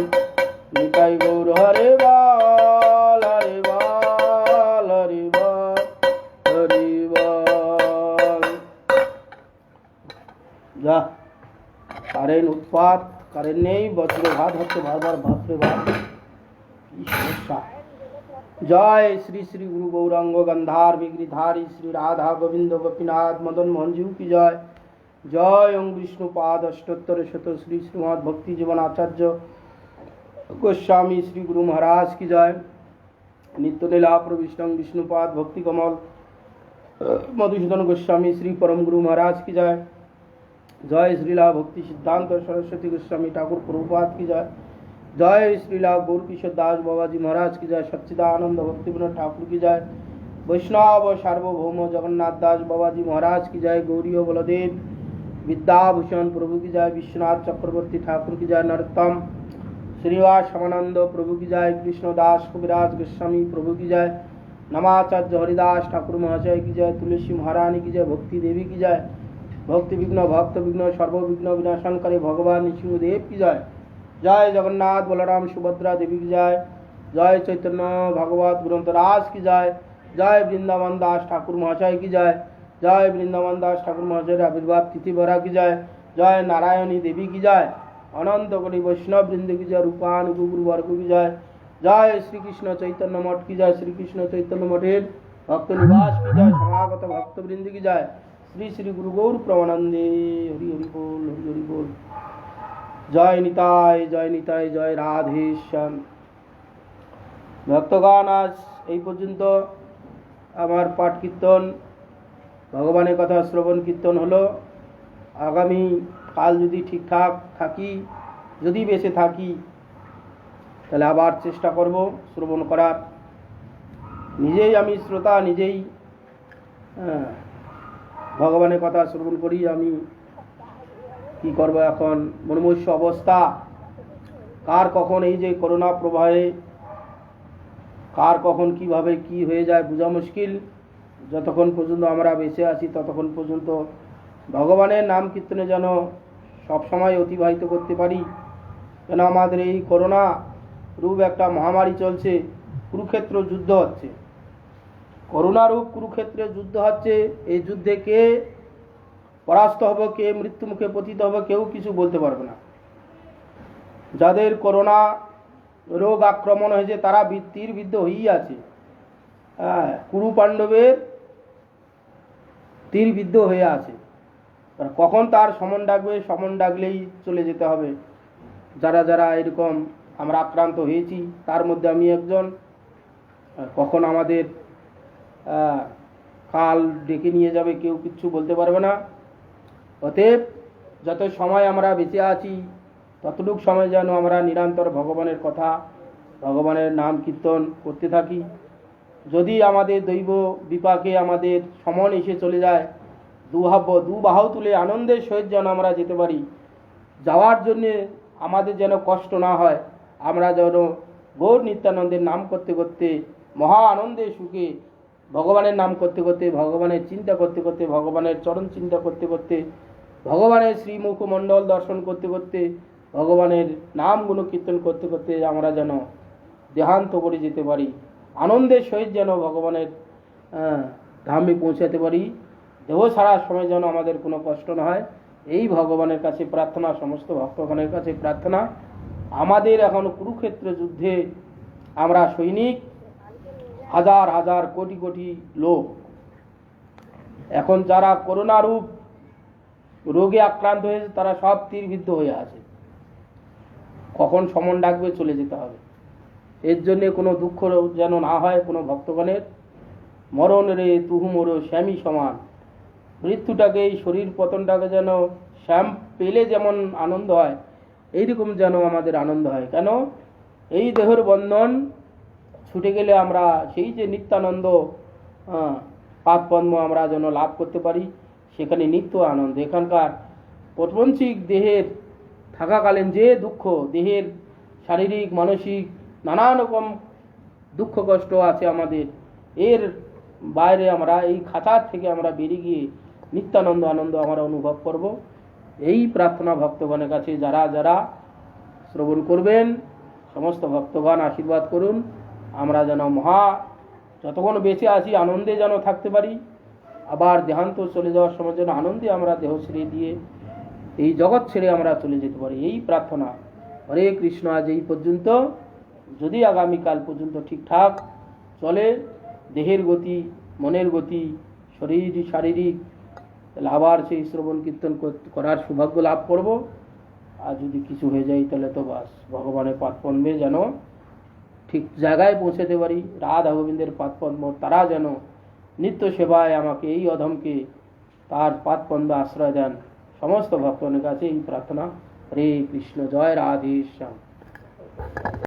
নিতাই গৌর হরে বল হরে বল হরে বল হরে বল। যা কারেন্ট উৎপাত কারেন্ট নেই, বজ্রঘাত হচ্ছে বারবার, বাপরে বাপ কি সমস্যা। জয় শ্রী শ্রী গুরু গৌরাঙ্গ গন্ধার বিগ্রিধারী শ্রী রাধা গোবিন্দ গোপীনাথ মদন মোহন জিউ কি জয়। জয় ওং বিষ্ণুপাদ অষ্টোত্তর শত শ্রী শ্রীমদ ভক্তি জীবন আচার্য গোস্বামী শ্রী গুরু মহারাজ কি জয়। নিত্য লীলা প্রবিষ্টং বিষ্ণুপাদ ভক্তি কমল মধুসূদন গোস্বামী শ্রী পরম গুরু মহারাজ কি জয়। জয় শ্রীলা ভক্তি সিদ্ধান্ত সরস্বতী গোস্বামী ঠাকুর প্রভুপাদ কি জয়। জয় श्रीला गौर किशोर दास बाबा जी महाराज की जय। सच्चिदानंद भक्ति विनोद ठाकुर की जय। वैष्णव सार्वभौम जगन्नाथ दास बाबा जी महाराज की जय। गौरी बलदेव विद्याभूषण प्रभु की जय। विश्वनाथ चक्रवर्ती ठाकुर की जय। नरोत्तम श्रीवास श्यामानंद प्रभु की जय। कृष्णदास कविराज गोस्वामी प्रभु की जय। नमाचार्य हरिदास ठाकुर महाशय की जय। तुलसी महारानी की जय। भक्ति देवी की जय। भक्ति विघ्न भक्त विघ्न सर्वविघ्न विनाशन करे भगवान नृसिंहदेव की जय। जय जगन्नाथ बलराम सुभद्रा देवी की जय। जय चैतन्य भगवत ग्रंथराज की जय। जय वृंदावन दास ठाकुर महाशय की जय। जय वृंदावन दास ठाकुर महाशय आविर्भाव तिथि बरा की जय। जय नारायणी देवी की जय। अनंत कोटि वैष्णव वृंद की जय। रूपानुग गुरुवर्ग की जय। जय श्री कृष्ण चैतन्य मठ की जय। श्री कृष्ण चैतन्य मठेर भक्त निवास की जय। समागत भक्त वृंद की जय। श्री श्री गुरु गौर प्रमानंदे हरि हरि बोल हरि हरि बोल। जय निताय जय राधेश्याम। भक्तगण आज এই পর্যন্ত আমার পাঠ কীর্তন ভগবানের কথা শ্রবণ কীর্তন হলো। আগামী কাল যদি ঠিকঠাক থাকি, যদি বেঁচে থাকি, তাহলে আবার চেষ্টা করব শ্রবণ করার। নিজেই আমি শ্রোতা, নিজেই ভগবানের কথা শ্রবণ করি। আমি কি করব এখন, মনমস্য অবস্থা। কার কখন এই যে করোনা প্রবাহে কার কখন কিভাবে কি হয়ে যায় বোঝা মুশকিল। যতক্ষণ পর্যন্ত আমরা বেঁচে আছি ততক্ষণ পর্যন্ত ভগবানের নাম কীর্তনে যেন সবসময় অতিবাহিত করতে পারি। যেন আমাদের এই করোনা রূপ একটা মহামারী চলছে, কুরুক্ষেত্র যুদ্ধ হচ্ছে, করোনা রূপ কুরুক্ষেত্রে যুদ্ধ হচ্ছে। এই যুদ্ধে কে পরাস্ত হবে, কে মৃত্যু মুখে পতিত হবে, কেউ কিছু বলতে পারবে না। যাদের করোনা রোগ আক্রমণ হয়েছে তারা তীরবিদ্ধ হয়েই আছে। কুরু পাণ্ডবের তীরবিদ্ধ হয়ে আছে। কখন তার সমন ডাকবে, সমন ডাকলেই চলে যেতে হবে। যারা যারা এরকম আমরা আক্রান্ত হয়েছি তার মধ্যে আমি একজন। কখন আমাদের কাল ডেকে নিয়ে যাবে কেউ কিচ্ছু বলতে পারবে না। অতএব যত সময় আমরা বেঁচে আছি ততটুকু সময় যেন আমরা নিরন্তর ভগবানের কথা, ভগবানের নাম কীর্তন করতে থাকি। যদি আমাদের দৈব বিপাকে আমাদের সমন এসে চলে যায়, দুবাহু তুলে আনন্দের সহিত যেন আমরা যেতে পারি। যাওয়ার জন্যে আমাদের যেন কষ্ট না হয়। আমরা যেন গৌর নিত্যানন্দের নাম করতে করতে, মহা আনন্দের সুখে ভগবানের নাম করতে করতে, ভগবানের চিন্তা করতে করতে, ভগবানের চরণ চিন্তা করতে করতে, ভগবানের শ্রীমুখমণ্ডল দর্শন করতে করতে, ভগবানের নাম গুণ কীর্তন করতে করতে আমরা যেন দেহান্ত করে যেতে পারি। আনন্দের সহিত যেন ভগবানের ধামে পৌঁছাতে পারি। দেহ ছাড়ার সময় যেন আমাদের কোনো কষ্ট না হয়, এই ভগবানের কাছে প্রার্থনা, সমস্ত ভক্তগণের কাছে প্রার্থনা। আমাদের এখন কুরুক্ষেত্র যুদ্ধে আমরা সৈনিক, হাজার হাজার কোটি কোটি লোক। এখন যারা করোনা রূপ রোগে আক্রান্ত হয়েছে তারা সব তীরবিদ্ধ হয়ে আছে। কখন সমন ডাকবে চলে যেতে হবে। এর জন্যে কোনো দুঃখ যেন না হয় কোনো ভক্তগণের। মরণ রে তুহু মোর শ্যামী সমান। মৃত্যুটাকে, এই শরীর পতনটাকে যেন শ্যাম পেলে যেমন আনন্দ হয়, এইরকম যেন আমাদের আনন্দ হয়। কেন? এই দেহের বন্ধন ছুটে গেলে আমরা সেই যে নিত্যানন্দ পাদপদ্ম আমরা যেন লাভ করতে পারি, সেখানে নিত্য আনন্দ। এখানকার প্রপঞ্চিক দেহের থাকাকালীন যে দুঃখ, দেহের শারীরিক মানসিক নানা রকম দুঃখ কষ্ট আছে আমাদের, এর বাইরে আমরা এই খাঁচার থেকে আমরা বেরিয়ে গিয়ে নিত্যানন্দ আনন্দ আমরা অনুভব করব। এই প্রার্থনা ভক্তগণের কাছে যারা যারা শ্রবণ করবেন, সমস্ত ভক্তগণ আশীর্বাদ করুন, আমরা যেন যতক্ষণ বেঁচে আছি আনন্দে যেন থাকতে পারি, আবার দেহান্ত চলে যাওয়ার সময় যেন আনন্দে আমরা দেহ ছেড়ে দিয়ে এই জগৎ ছেড়ে আমরা চলে যেতে পারি, এই প্রার্থনা। হরে কৃষ্ণ। আজ এই পর্যন্ত। যদি আগামীকাল পর্যন্ত ঠিকঠাক চলে দেহের গতি, মনের গতি, শারীরিক, তাহলে আবার সেই শ্রবণ কীর্তন করার সৌভাগ্য লাভ করব। আর যদি কিছু হয়ে যায় তাহলে তো বাস, ভগবানের পাদপদ্মে যেন ঠিক জায়গায় পৌঁছাতে পারি। রাধা গোবিন্দের পাদপদ্ম তারা যেন নিত্য সেবায় আমাকে, এই অধমকে তার পাদপদ্মে আশ্রয় দেন। সমস্ত ভক্তগণের কাছে এই প্রার্থনা। হরে কৃষ্ণ। জয় রাধে শ্যাম।